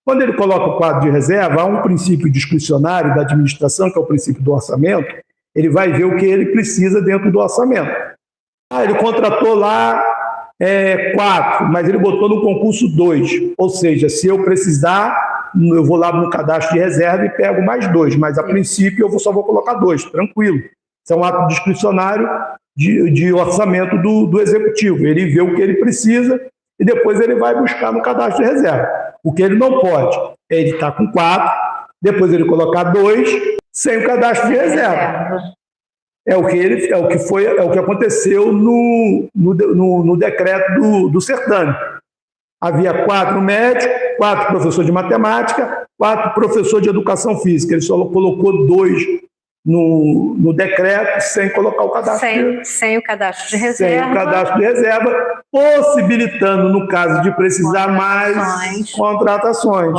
Quando ele coloca o quadro de reserva, há um princípio discricionário da administração, que é o princípio do orçamento, ele vai ver o que ele precisa dentro do orçamento. Ele contratou lá 4, mas ele botou no concurso 2. Ou seja, se eu precisar, eu vou lá no cadastro de reserva e pego mais 2, mas a princípio eu só vou colocar 2, tranquilo. Isso é um ato discricionário de orçamento do executivo. Ele vê o que ele precisa e depois ele vai buscar no cadastro de reserva. O que ele não pode é ele estar com 4, depois ele colocar 2 sem o cadastro de reserva. É o que aconteceu no decreto do certame. Havia 4 médicos, 4 professores de matemática, 4 professores de educação física. Ele só colocou 2 no decreto sem colocar o cadastro sem o cadastro de reserva. Sem o cadastro de reserva, possibilitando, no caso de precisar mais, contratações.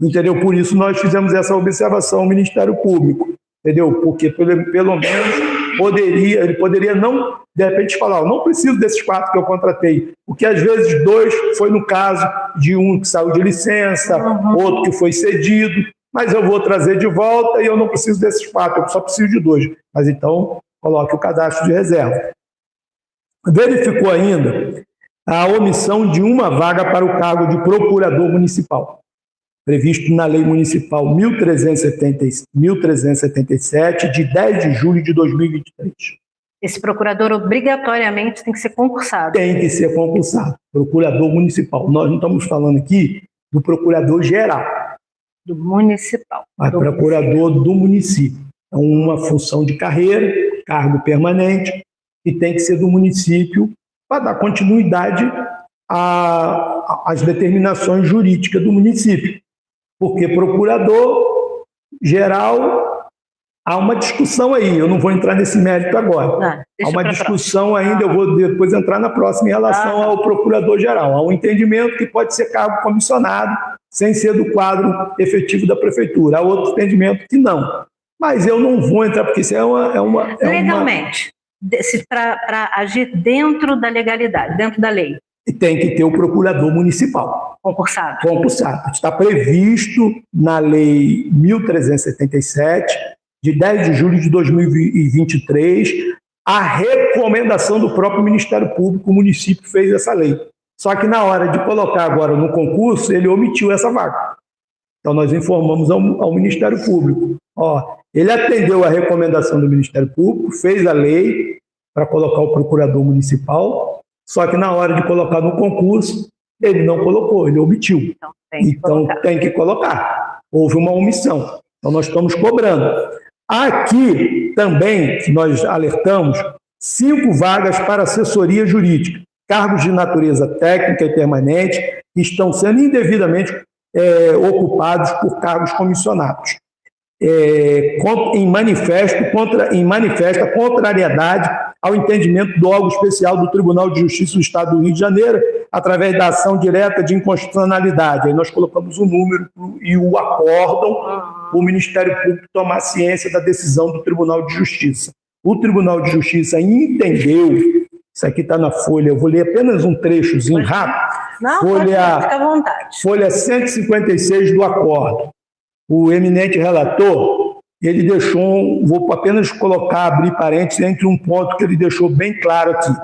Entendeu? Por isso nós fizemos essa observação ao Ministério Público. Entendeu? Porque pelo menos ele poderia não, de repente, falar, não preciso desses 4 que eu contratei, porque às vezes 2 foi no caso de um que saiu de licença, outro que foi cedido, mas eu vou trazer de volta e eu não preciso desses 4, eu só preciso de 2. Mas então, coloque o cadastro de reserva. Verificou ainda a omissão de uma vaga para o cargo de procurador municipal, previsto na Lei Municipal 1377, de 10 de julho de 2023. Esse procurador obrigatoriamente tem que ser concursado. Tem que ser concursado, procurador municipal. Nós não estamos falando aqui do procurador geral. Do municipal. Mas procurador do município. É uma função de carreira, cargo permanente, e tem que ser do município para dar continuidade às determinações jurídicas do município. Porque procurador geral, há uma discussão aí, eu não vou entrar nesse mérito agora. Há uma discussão ainda, eu vou depois entrar na próxima em relação ao procurador geral. Há um entendimento que pode ser cargo comissionado, sem ser do quadro efetivo da prefeitura. Há outro entendimento que não. Mas eu não vou entrar, porque isso legalmente, para agir dentro da legalidade, dentro da lei. E tem que ter o procurador municipal. Concursado. Concursado. Está previsto na Lei 1377, de 10 de julho de 2023, a recomendação do próprio Ministério Público, o município fez essa lei. Só que na hora de colocar agora no concurso, ele omitiu essa vaga. Então nós informamos ao Ministério Público. Ele atendeu a recomendação do Ministério Público, fez a lei para colocar o procurador municipal, só que na hora de colocar no concurso, ele não colocou, ele omitiu. Então tem que colocar. Houve uma omissão. Então nós estamos cobrando. Aqui também, que nós alertamos, 5 vagas para assessoria jurídica, cargos de natureza técnica e permanente, que estão sendo indevidamente ocupados por cargos comissionados. Em manifesta contrariedade ao entendimento do órgão especial do Tribunal de Justiça do Estado do Rio de Janeiro, através da ação direta de inconstitucionalidade. Aí nós colocamos o número e o acórdão, o Ministério Público tomar ciência da decisão do Tribunal de Justiça. O Tribunal de Justiça entendeu, isso aqui está na folha, eu vou ler apenas um trechozinho rápido. Não, fica à vontade. Folha 156 do acórdão. O eminente relator, ele deixou, vou apenas abrir parênteses entre um ponto que ele deixou bem claro aqui.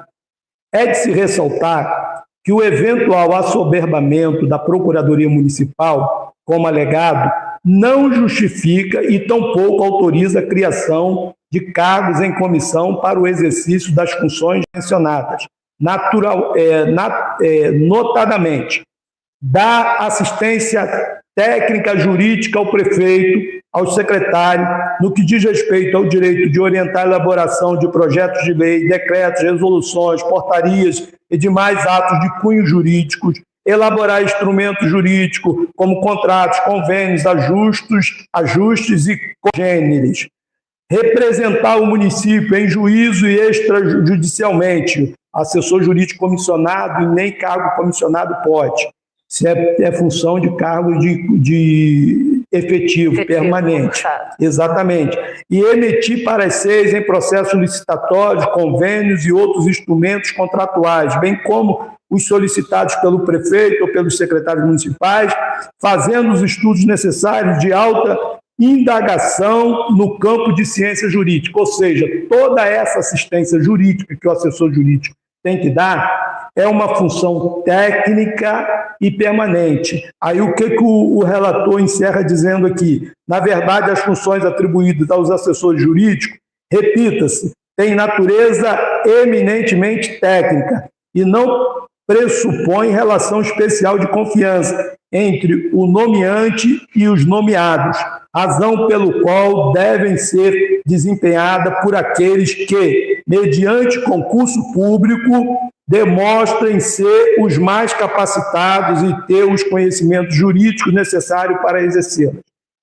É de se ressaltar que o eventual assoberbamento da Procuradoria Municipal, como alegado, não justifica e tampouco autoriza a criação de cargos em comissão para o exercício das funções mencionadas, notadamente, dá assistência técnica jurídica ao prefeito, ao secretário, no que diz respeito ao direito de orientar a elaboração de projetos de lei, decretos, resoluções, portarias e demais atos de cunho jurídicos, elaborar instrumentos jurídicos como contratos, convênios, ajustes e congêneres, representar o município em juízo e extrajudicialmente, assessor jurídico comissionado e nem cargo comissionado pode. Se é função de cargo de efetivo permanente. Exatamente. E emitir pareceres em processos licitatórios, convênios e outros instrumentos contratuais, bem como os solicitados pelo prefeito ou pelos secretários municipais, fazendo os estudos necessários de alta indagação no campo de ciência jurídica. Ou seja, toda essa assistência jurídica que o assessor jurídico tem que dar é uma função técnica e permanente. Aí o que o relator encerra dizendo aqui? Na verdade, as funções atribuídas aos assessores jurídicos, repita-se, têm natureza eminentemente técnica e não pressupõe relação especial de confiança entre o nomeante e os nomeados, razão pelo qual devem ser desempenhadas por aqueles que, mediante concurso público, demonstrem ser os mais capacitados e ter os conhecimentos jurídicos necessários para exercê-los.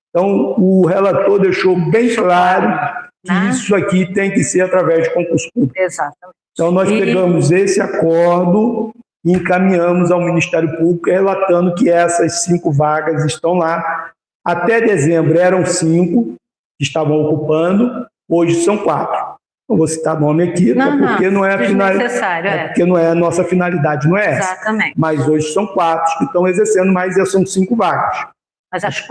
Então, o relator deixou bem claro que isso aqui tem que ser através de concurso público. Exatamente. Então, nós pegamos esse acordo e encaminhamos ao Ministério Público, relatando que essas 5 vagas estão lá. Até dezembro eram 5 que estavam ocupando, hoje são 4. Não vou citar nome aqui, porque não é a finalidade. Porque não é a nossa finalidade, não é essa. Exatamente. Mas hoje são 4 que estão exercendo, mas são 5 vagas. Mas as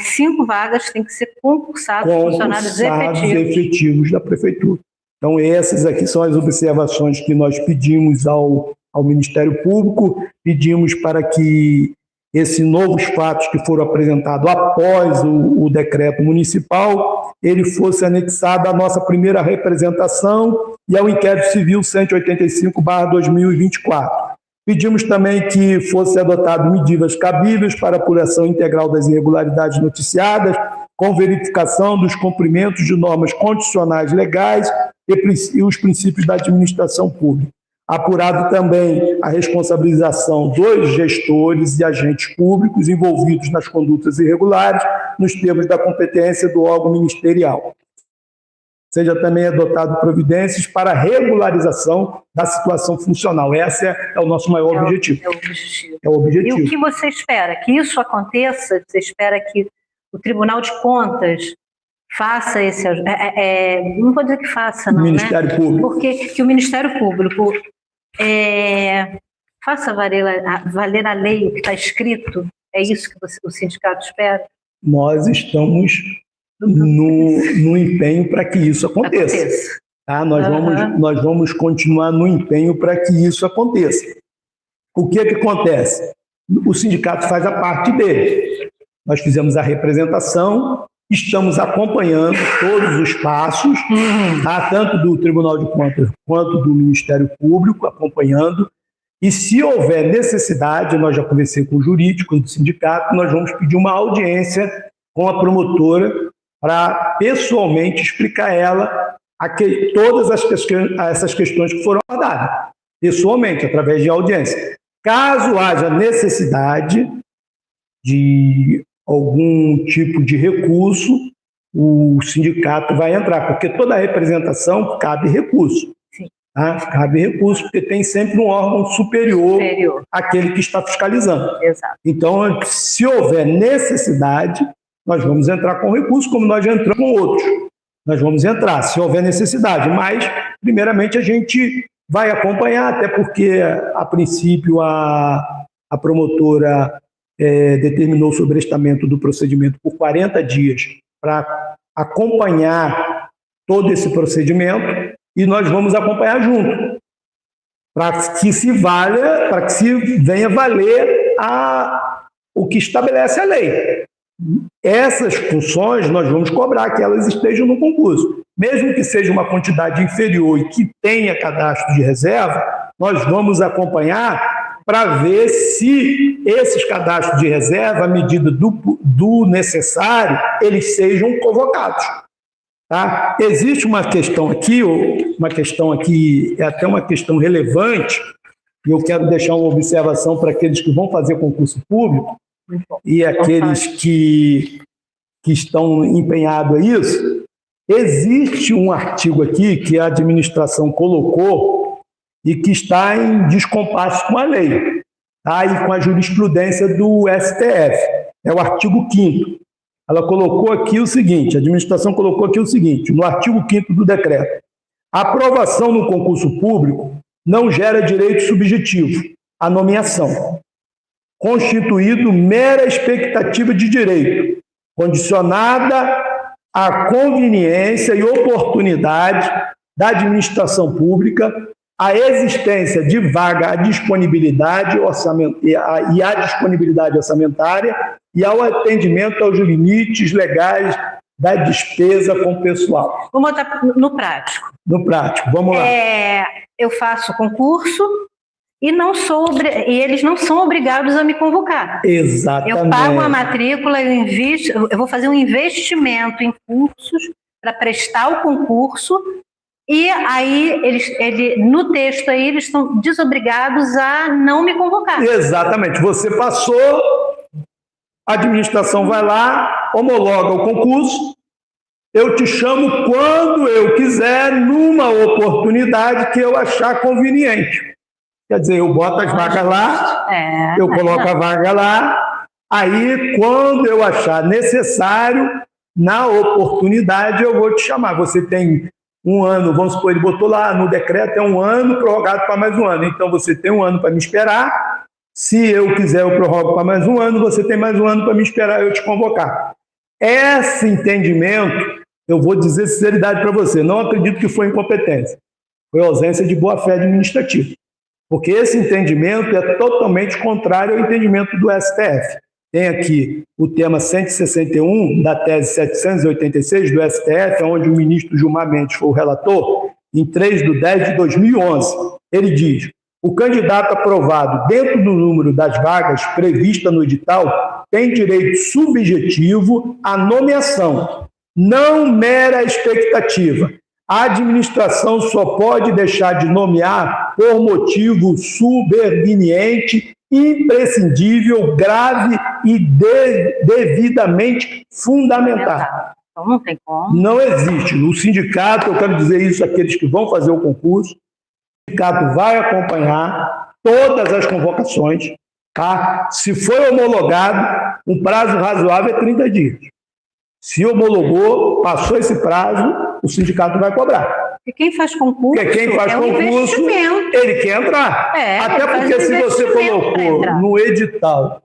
5 vagas têm que ser concursados funcionários efetivos da Prefeitura. Então, essas aqui são as observações que nós pedimos ao Ministério Público, pedimos para que esses novos fatos que foram apresentados após o decreto municipal, ele fosse anexado à nossa primeira representação e ao inquérito civil 185/2024. Pedimos também que fossem adotadas medidas cabíveis para apuração integral das irregularidades noticiadas, com verificação dos cumprimentos de normas constitucionais legais e os princípios da administração pública. Apurado também a responsabilização dos gestores e agentes públicos envolvidos nas condutas irregulares, nos termos da competência do órgão ministerial. Seja também adotado providências para a regularização da situação funcional. Esse é o nosso maior objetivo. É o objetivo. E o que você espera? Que isso aconteça? Você espera que o Tribunal de Contas faça esse... não vou dizer que faça, não, Ministério Público. Porque que o Ministério Público faça valer a lei, o que está escrito. É isso que o sindicato espera? Nós estamos no empenho para que isso aconteça. Tá? Nós vamos continuar no empenho para que isso aconteça. O que acontece? O sindicato faz a parte dele. Nós fizemos a representação, estamos acompanhando todos os passos, tá? Tanto do Tribunal de Contas quanto do Ministério Público, acompanhando. E se houver necessidade, nós já conversei com o jurídico do sindicato, nós vamos pedir uma audiência com a promotora para pessoalmente explicar a ela todas essas questões que foram abordadas, pessoalmente, através de audiência. Caso haja necessidade de algum tipo de recurso, o sindicato vai entrar, porque toda representação cabe recurso. Sim. Tá? Cabe recurso, porque tem sempre um órgão superior àquele que está fiscalizando. Exato. Então, se houver necessidade, nós vamos entrar com recurso, como nós já entramos com outros. Nós vamos entrar, se houver necessidade, mas, primeiramente, a gente vai acompanhar, até porque, a princípio, a promotora determinou o sobrestamento do procedimento por 40 dias para acompanhar todo esse procedimento e nós vamos acompanhar junto, para que se venha valer o que estabelece a lei. Essas funções nós vamos cobrar que elas estejam no concurso. mesmo que seja uma quantidade inferior e que tenha cadastro de reserva, nós vamos acompanhar para ver se esses cadastros de reserva, à medida do necessário, eles sejam convocados. Tá? Existe uma questão aqui, é até uma questão relevante, e eu quero deixar uma observação para aqueles que vão fazer concurso público e aqueles que estão empenhados a isso. Existe um artigo aqui que a administração colocou e que está em descompasso com a lei, tá? E com a jurisprudência do STF. É o artigo 5º. Ela colocou aqui o seguinte, a administração colocou aqui o seguinte, no artigo 5º do decreto: a aprovação no concurso público não gera direito subjetivo à nomeação, constituído mera expectativa de direito, condicionada à conveniência e oportunidade da administração pública, à existência de vaga, à disponibilidade orçamentária e ao atendimento aos limites legais da despesa com pessoal. Vamos botar no prático. No prático, vamos lá. Eu faço concurso e eles não são obrigados a me convocar. Exatamente. Eu pago a matrícula, eu vou fazer um investimento em cursos para prestar o concurso e aí no texto aí eles estão desobrigados a não me convocar. Exatamente. Você passou, a administração vai lá, homologa o concurso, eu te chamo quando eu quiser, numa oportunidade que eu achar conveniente. Quer dizer, eu boto as vagas lá, eu coloco a vaga lá, aí quando eu achar necessário, na oportunidade eu vou te chamar. Você tem um ano, vamos supor, ele botou lá no decreto, é um ano prorrogado para mais um ano. Então você tem um ano para me esperar. Se eu quiser, eu prorrogo para mais um ano, você tem mais um ano para me esperar eu te convocar. Esse entendimento, eu vou dizer sinceridade para você, não acredito que foi incompetência, foi ausência de boa-fé administrativa. Porque esse entendimento é totalmente contrário ao entendimento do STF. Tem aqui o tema 161 da tese 786 do STF, onde o ministro Gilmar Mendes foi o relator, em 3/10/2011. Ele diz: o candidato aprovado dentro do número das vagas prevista no edital tem direito subjetivo à nomeação, não mera expectativa. A administração só pode deixar de nomear por motivo superveniente, imprescindível, grave e devidamente fundamentado. Então não tem como. Não existe. O sindicato, eu quero dizer isso àqueles que vão fazer o concurso, o sindicato vai acompanhar todas as convocações, tá? Se for homologado, um prazo razoável é 30 dias. Se homologou, passou esse prazo, o sindicato vai cobrar. E quem faz concurso, ele quer entrar. Até porque se você colocou no edital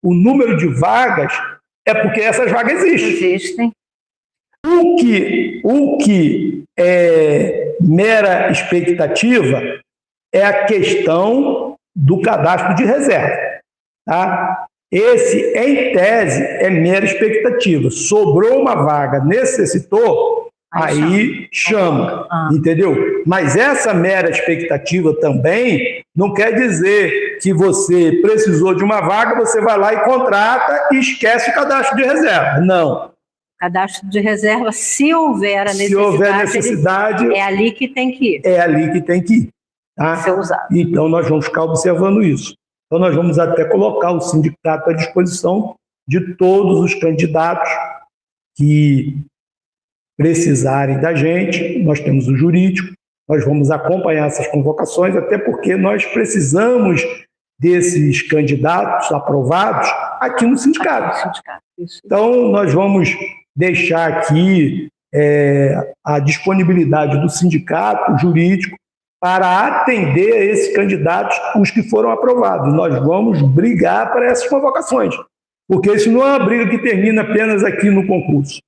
o número de vagas, é porque essas vagas existem. O que é mera expectativa é a questão do cadastro de reserva. Tá? Esse, em tese, é mera expectativa. Sobrou uma vaga, necessitou, aí chama, entendeu? Mas essa mera expectativa também não quer dizer que você precisou de uma vaga, você vai lá e contrata e esquece o cadastro de reserva. Não. Cadastro de reserva, se houver a necessidade, é ali que tem que ir. É ali que tem que ir. Tá? Ser usado. Então, nós vamos ficar observando isso. Então, nós vamos até colocar o sindicato à disposição de todos os candidatos que precisarem da gente. Nós temos o jurídico, nós vamos acompanhar essas convocações, até porque nós precisamos desses candidatos aprovados aqui no sindicato. Então, nós vamos deixar aqui a disponibilidade do sindicato jurídico para atender a esses candidatos, os que foram aprovados. Nós vamos brigar para essas convocações, porque isso não é uma briga que termina apenas aqui no concurso.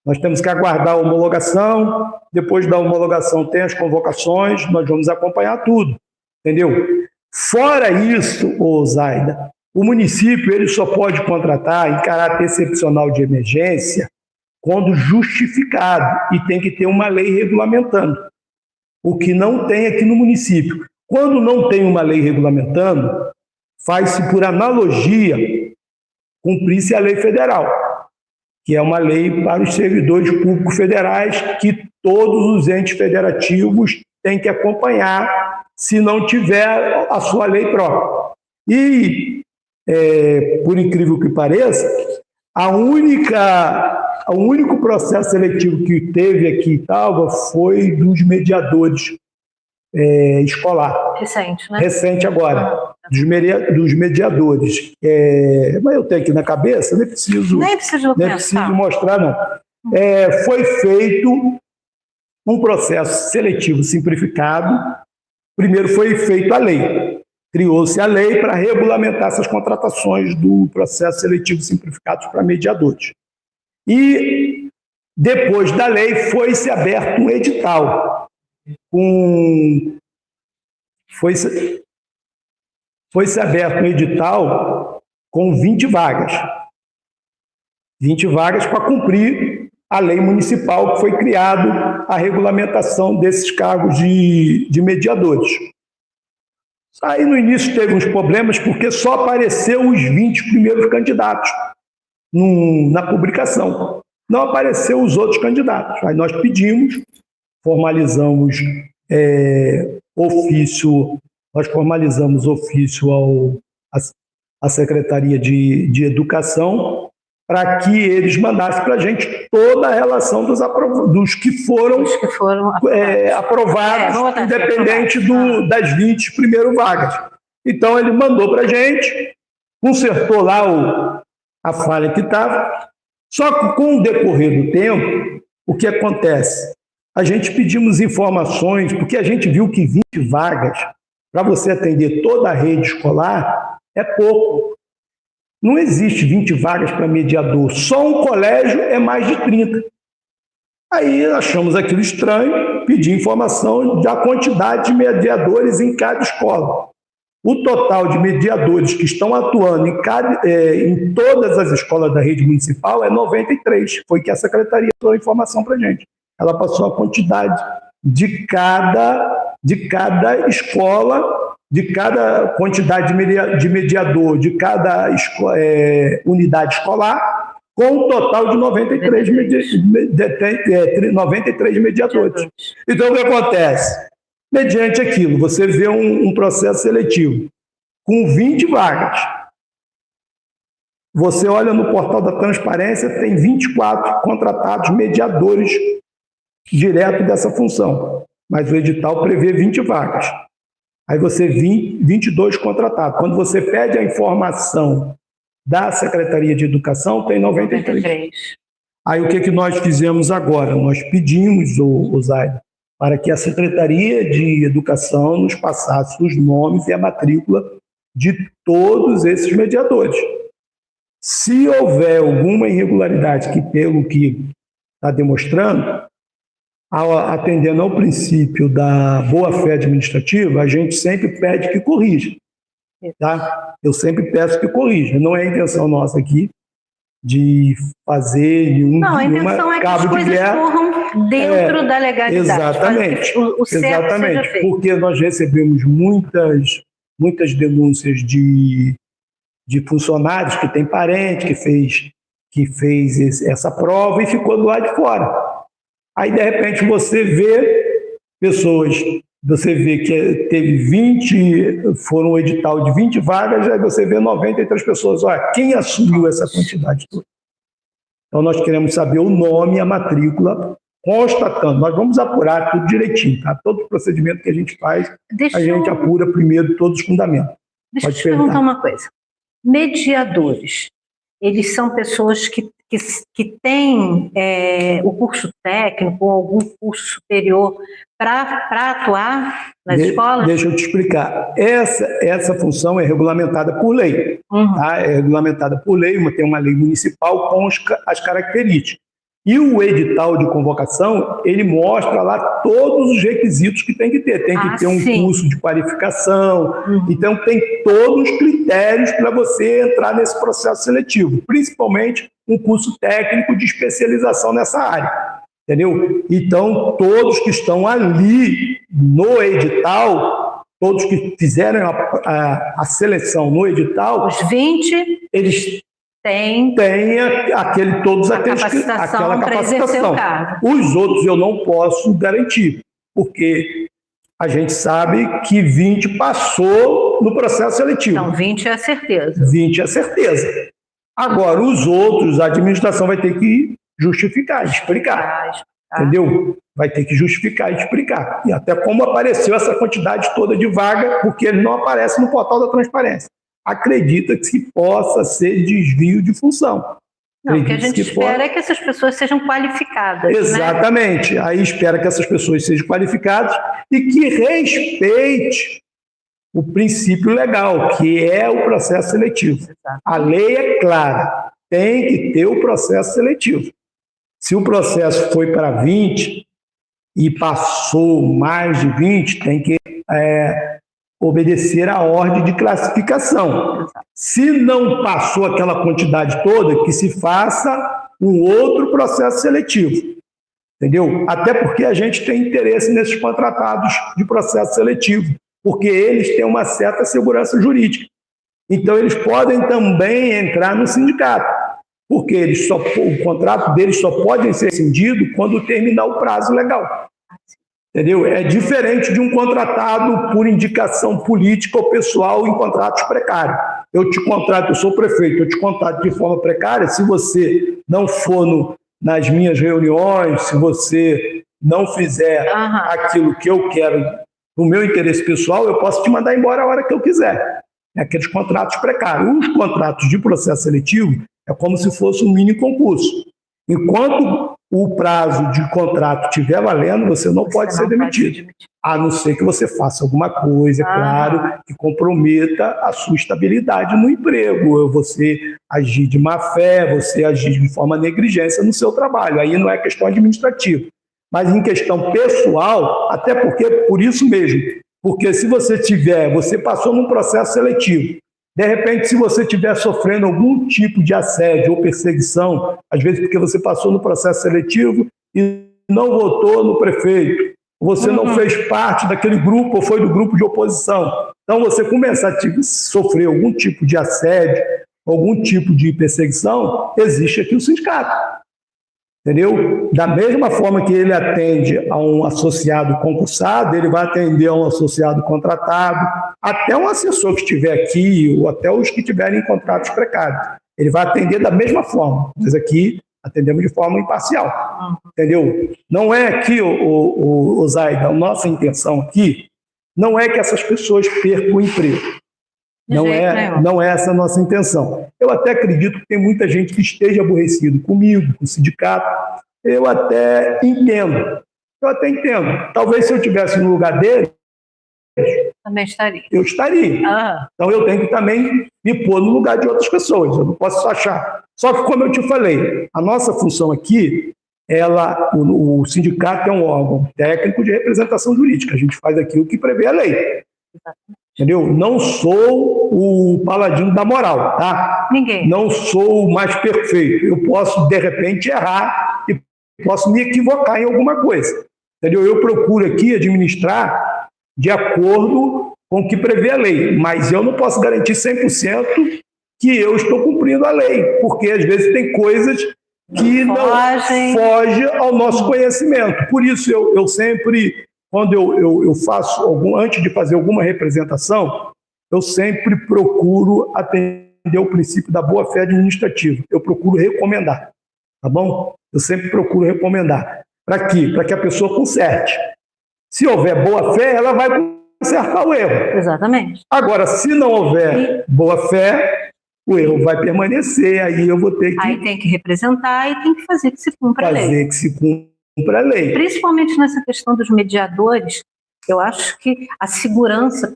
Nós temos que aguardar a homologação, depois da homologação tem as convocações, nós vamos acompanhar tudo, entendeu? Fora isso, Zaida, o município ele só pode contratar em caráter excepcional de emergência quando justificado, e tem que ter uma lei regulamentando, o que não tem aqui no município. Quando não tem uma lei regulamentando, faz-se por analogia cumprir-se a lei federal, que é uma lei para os servidores públicos federais que todos os entes federativos têm que acompanhar se não tiver a sua lei própria. E, por incrível que pareça, o único processo seletivo que teve aqui em Talva foi dos mediadores escolar. Recente, né? Recente agora, dos mediadores. Mas eu tenho aqui na cabeça, nem preciso mostrar, não. Foi feito um processo seletivo simplificado. Primeiro foi feita a lei. Criou-se a lei para regulamentar essas contratações do processo seletivo simplificado para mediadores. E, depois da lei, foi-se aberto um edital. Foi-se aberto um edital com 20 vagas. 20 vagas para cumprir a lei municipal que foi criado a regulamentação desses cargos de mediadores. Aí no início teve uns problemas porque só apareceu os 20 primeiros candidatos na publicação. Não apareceu os outros candidatos. Aí nós pedimos, formalizamos ofício à Secretaria de Educação para que eles mandassem para a gente toda a relação dos que foram aprovados, independente das 20 primeiras vagas. Então, ele mandou para a gente, consertou lá a falha que estava, só que com o decorrer do tempo, o que acontece? A gente pedimos informações, porque a gente viu que 20 vagas, para você atender toda a rede escolar, é pouco. Não existe 20 vagas para mediador, só um colégio é mais de 30. Aí achamos aquilo estranho, pedi informação da quantidade de mediadores em cada escola. O total de mediadores que estão atuando em todas as escolas da rede municipal é 93. Foi que a secretaria deu a informação para a gente. Ela passou a quantidade de cada escola, de cada quantidade de mediador, de cada unidade escolar, com um total de 93 mediadores. Então, o que acontece? Mediante aquilo, você vê um processo seletivo com 20 vagas. Você olha no portal da transparência, tem 24 contratados mediadores direto dessa função, mas o edital prevê 20 vagas. Aí você 22 contratados. Quando você pede a informação da Secretaria de Educação, tem 93. Aí o que nós fizemos agora? Nós pedimos, Zaida, para que a Secretaria de Educação nos passasse os nomes e a matrícula de todos esses mediadores. Se houver alguma irregularidade, que pelo que está demonstrando, atendendo ao princípio da boa-fé administrativa, a gente sempre pede que corrija. Tá? Eu sempre peço que corrija. Não é a intenção nossa aqui de fazer a intenção é que as coisas corram dentro da legalidade. Exatamente. O certo seja feito. Porque nós recebemos muitas denúncias de funcionários que tem parente, que fez essa prova e ficou do lado de fora. Aí, de repente, você vê que teve foram um edital de 20 vagas, aí você vê 93 pessoas. Olha, quem assumiu essa quantidade toda? Então, nós queremos saber o nome e a matrícula, constatando. Nós vamos apurar tudo direitinho, tá? Todo o procedimento que a gente faz, a gente apura primeiro todos os fundamentos. Deixa eu te perguntar uma coisa. Mediadores, eles são pessoas que têm o curso técnico ou algum curso superior para atuar nas escolas? Deixa eu te explicar. Essa função é regulamentada por lei. Tá? É regulamentada por lei, tem uma lei municipal com as características. E o edital de convocação, ele mostra lá todos os requisitos que tem que ter. Tem que ter um curso de qualificação, então tem todos os critérios para você entrar nesse processo seletivo, principalmente um curso técnico de especialização nessa área, entendeu? Então, todos que estão ali no edital, todos que fizeram a seleção no edital, os 20, eles tem aquela capacitação. Os outros eu não posso garantir, porque a gente sabe que 20 passou no processo seletivo. Então, 20 é a certeza. 20 é a certeza. Agora, os outros, a administração vai ter que justificar, explicar. Entendeu? Vai ter que justificar e explicar. E até como apareceu essa quantidade toda de vaga, porque ele não aparece no portal da transparência. Acredita que se possa ser desvio de função. Não, o que a gente espera é que essas pessoas sejam qualificadas. Exatamente. Né? Aí espera que essas pessoas sejam qualificadas e que respeite o princípio legal, que é o processo seletivo. Exato. A lei é clara, tem que ter o processo seletivo. Se o processo foi para 20 e passou mais de 20, tem que obedecer à ordem de classificação. Se não passou aquela quantidade toda, que se faça um outro processo seletivo. Entendeu? Até porque a gente tem interesse nesses contratados de processo seletivo, porque eles têm uma certa segurança jurídica. Então, eles podem também entrar no sindicato, porque o contrato deles só pode ser rescindido quando terminar o prazo legal. Entendeu? É diferente de um contratado por indicação política ou pessoal em contratos precários. Eu te contrato, eu sou prefeito, eu te contrato de forma precária, se você não for nas minhas reuniões, se você não fizer aquilo que eu quero no meu interesse pessoal, eu posso te mandar embora a hora que eu quiser. É aqueles contratos precários. Os contratos de processo seletivo é como se fosse um mini concurso. Enquanto o prazo de contrato estiver valendo, você não pode ser demitido. A não ser que você faça alguma coisa, claro, que comprometa a sua estabilidade no emprego. Você agir de má fé, você agir de forma negligência no seu trabalho. Aí não é questão administrativa. Mas em questão pessoal, até porque, por isso mesmo, porque se você passou num processo seletivo, de repente, se você estiver sofrendo algum tipo de assédio ou perseguição, às vezes porque você passou no processo seletivo e não votou no prefeito, você não fez parte daquele grupo ou foi do grupo de oposição. Então, você começar a sofrer algum tipo de assédio, algum tipo de perseguição, existe aqui o sindicato. Entendeu? Da mesma forma que ele atende a um associado concursado, ele vai atender a um associado contratado, até um assessor que estiver aqui, ou até os que tiverem contratos precários. Ele vai atender da mesma forma. Mas aqui atendemos de forma imparcial. Entendeu? Não é aqui, o Zaida, a nossa intenção aqui não é que essas pessoas percam o emprego. Não é essa a nossa intenção. Eu até acredito que tem muita gente que esteja aborrecido comigo, com o sindicato. Eu até entendo. Talvez se eu estivesse no lugar dele, também estaria. Eu estaria. Então eu tenho que também me pôr no lugar de outras pessoas. Eu não posso só achar. Só que, como eu te falei, a nossa função aqui, o sindicato é um órgão técnico de representação jurídica. A gente faz aquilo que prevê a lei. Exatamente. Entendeu? Não sou o paladino da moral, tá? Ninguém. Não sou o mais perfeito. Eu posso, de repente, errar e posso me equivocar em alguma coisa. Entendeu? Eu procuro aqui administrar de acordo com o que prevê a lei, mas eu não posso garantir 100% que eu estou cumprindo a lei, porque às vezes tem coisas que não fogem ao nosso conhecimento. Por isso eu sempre... Quando eu faço antes de fazer alguma representação, eu sempre procuro atender o princípio da boa-fé administrativa. Eu procuro recomendar, tá bom? Eu sempre procuro recomendar. Para quê? Para que a pessoa conserte. Se houver boa-fé, ela vai consertar o erro. Exatamente. Agora, se não houver boa-fé, o erro vai permanecer, aí eu vou ter que... Aí tem que representar e tem que fazer que se cumpra a lei. Fazer que se cumpra a lei. Principalmente nessa questão dos mediadores, eu acho que a segurança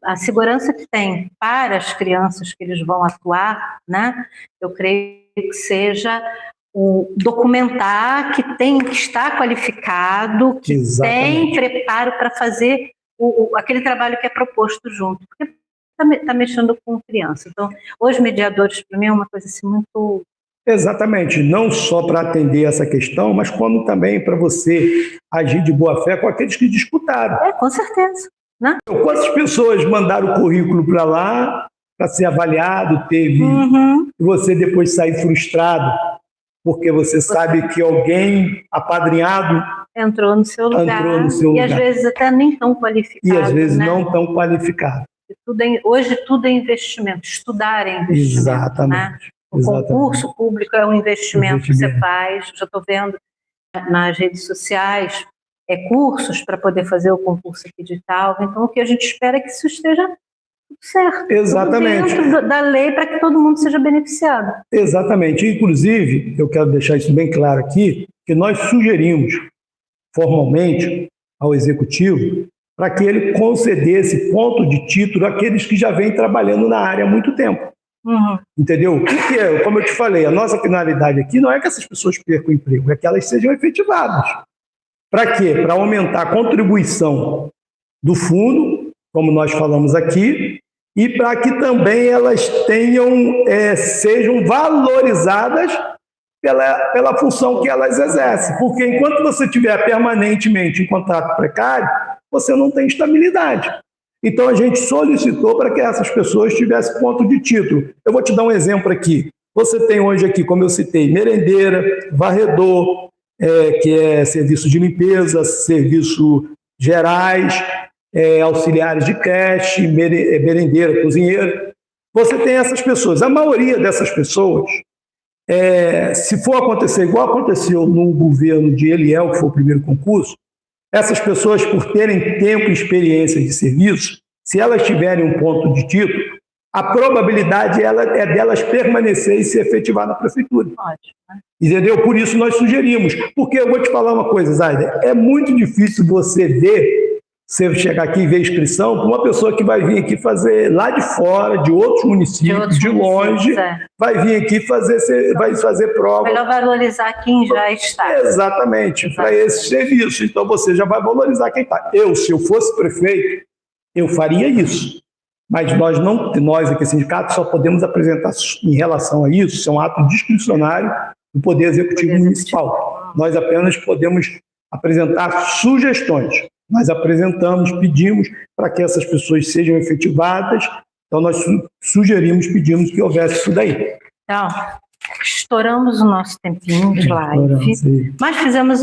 que tem para as crianças que eles vão atuar, né, eu creio que seja documentar que tem que estar qualificado, que tem preparo para fazer aquele trabalho que é proposto junto, porque está mexendo com criança. Então, os mediadores, para mim, é uma coisa assim muito... Exatamente, não só para atender essa questão, mas como também para você agir de boa fé com aqueles que disputaram. Com certeza. Né? Então, quantas pessoas mandaram o currículo para lá para ser avaliado, teve, e você depois sair frustrado, porque você sabe que alguém apadrinhado entrou no seu lugar. E às vezes até nem tão qualificado. E às vezes não tão qualificado. Hoje tudo é investimento, estudar é investimento. Exatamente. Né? O concurso público é um investimento que você faz. Já estou vendo nas redes sociais cursos para poder fazer o concurso aqui de tal. Então, o que a gente espera é que isso esteja tudo certo. Exatamente. Tudo dentro da lei para que todo mundo seja beneficiado. Exatamente. Inclusive, eu quero deixar isso bem claro aqui, que nós sugerimos formalmente ao Executivo para que ele concedesse ponto de título àqueles que já vêm trabalhando na área há muito tempo. Entendeu? Porque, como eu te falei, a nossa finalidade aqui não é que essas pessoas percam o emprego, é que elas sejam efetivadas. Para quê? Para aumentar a contribuição do fundo, como nós falamos aqui, e para que também elas sejam valorizadas pela função que elas exercem. Porque enquanto você estiver permanentemente em contrato precário, você não tem estabilidade. Então, a gente solicitou para que essas pessoas tivessem ponto de título. Eu vou te dar um exemplo aqui. Você tem hoje aqui, como eu citei, merendeira, varredor, que é serviço de limpeza, serviço gerais, auxiliares de creche, merendeira, cozinheira. Você tem essas pessoas. A maioria dessas pessoas, se for acontecer igual aconteceu no governo de Eliel, que foi o primeiro concurso, essas pessoas, por terem tempo e experiência de serviço, se elas tiverem um ponto de título, a probabilidade é delas permanecer e se efetivar na prefeitura. Entendeu? Por isso nós sugerimos. Porque eu vou te falar uma coisa, Zaida, é muito difícil você chegar aqui e ver inscrição para uma pessoa que vai vir aqui fazer lá de fora, de outros municípios, de longe, vai vir aqui vai fazer prova. Melhor valorizar quem já está. Exatamente, para esse serviço. Então você já vai valorizar quem está. Se eu fosse prefeito, eu faria isso. Mas nós aqui, sindicato, só podemos apresentar em relação a isso, isso é um ato discricionário do Poder Executivo Municipal. Nós apenas podemos apresentar sugestões. Nós apresentamos, pedimos para que essas pessoas sejam efetivadas, então nós sugerimos, pedimos que houvesse isso daí. Então, estouramos o nosso tempinho de live, mas fizemos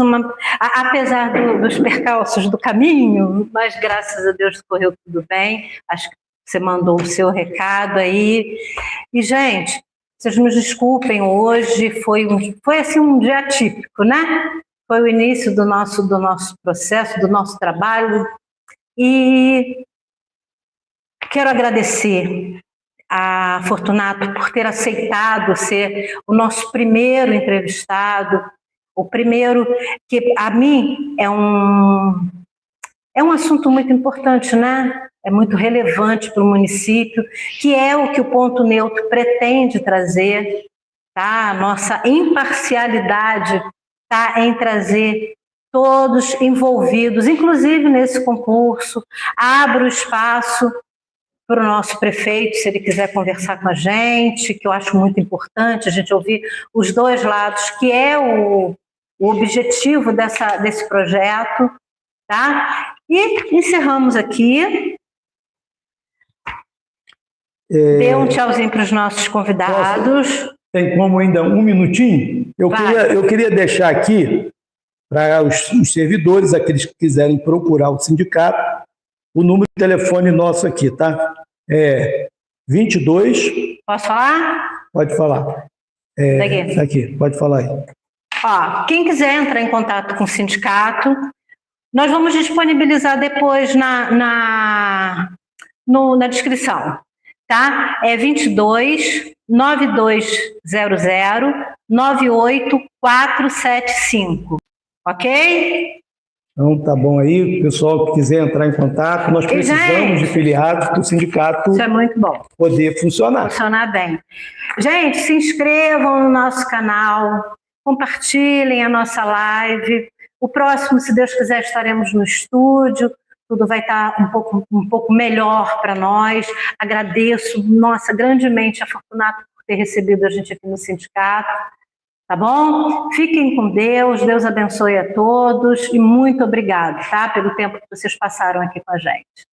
apesar dos percalços do caminho, mas graças a Deus correu tudo bem, acho que você mandou o seu recado aí, e gente, vocês nos desculpem, hoje foi assim um dia atípico, né? Foi o início do nosso processo, do nosso trabalho, e quero agradecer a Fortunato por ter aceitado ser o nosso primeiro entrevistado, o primeiro que, a mim, é um assunto muito importante, né? É muito relevante para o município, que é o que o Ponto Neutro pretende trazer, tá? A nossa imparcialidade está em trazer todos envolvidos, inclusive nesse concurso. Abro espaço para o nosso prefeito, se ele quiser conversar com a gente, que eu acho muito importante a gente ouvir os dois lados, que é o objetivo desse projeto, tá? E encerramos aqui. Dê um tchauzinho para os nossos convidados. Tem como ainda um minutinho? Eu queria deixar aqui para os servidores, aqueles que quiserem procurar o sindicato, o número de telefone nosso aqui, tá? 22... Posso falar? Pode falar. Daqui, pode falar aí. Ó, quem quiser entrar em contato com o sindicato, nós vamos disponibilizar depois na descrição, tá? 22 9200 98475, ok? Então, tá bom aí. O pessoal que quiser entrar em contato, nós precisamos de filiados para o sindicato isso é muito bom. Poder funcionar. Funcionar bem. Gente, se inscrevam no nosso canal, compartilhem a nossa live. O próximo, se Deus quiser, estaremos no estúdio. Tudo vai estar um pouco melhor para nós. Agradeço, nossa, grandemente a Fortunato por ter recebido a gente aqui no sindicato. Tá bom? Fiquem com Deus, Deus abençoe a todos e muito obrigado, tá? Pelo tempo que vocês passaram aqui com a gente.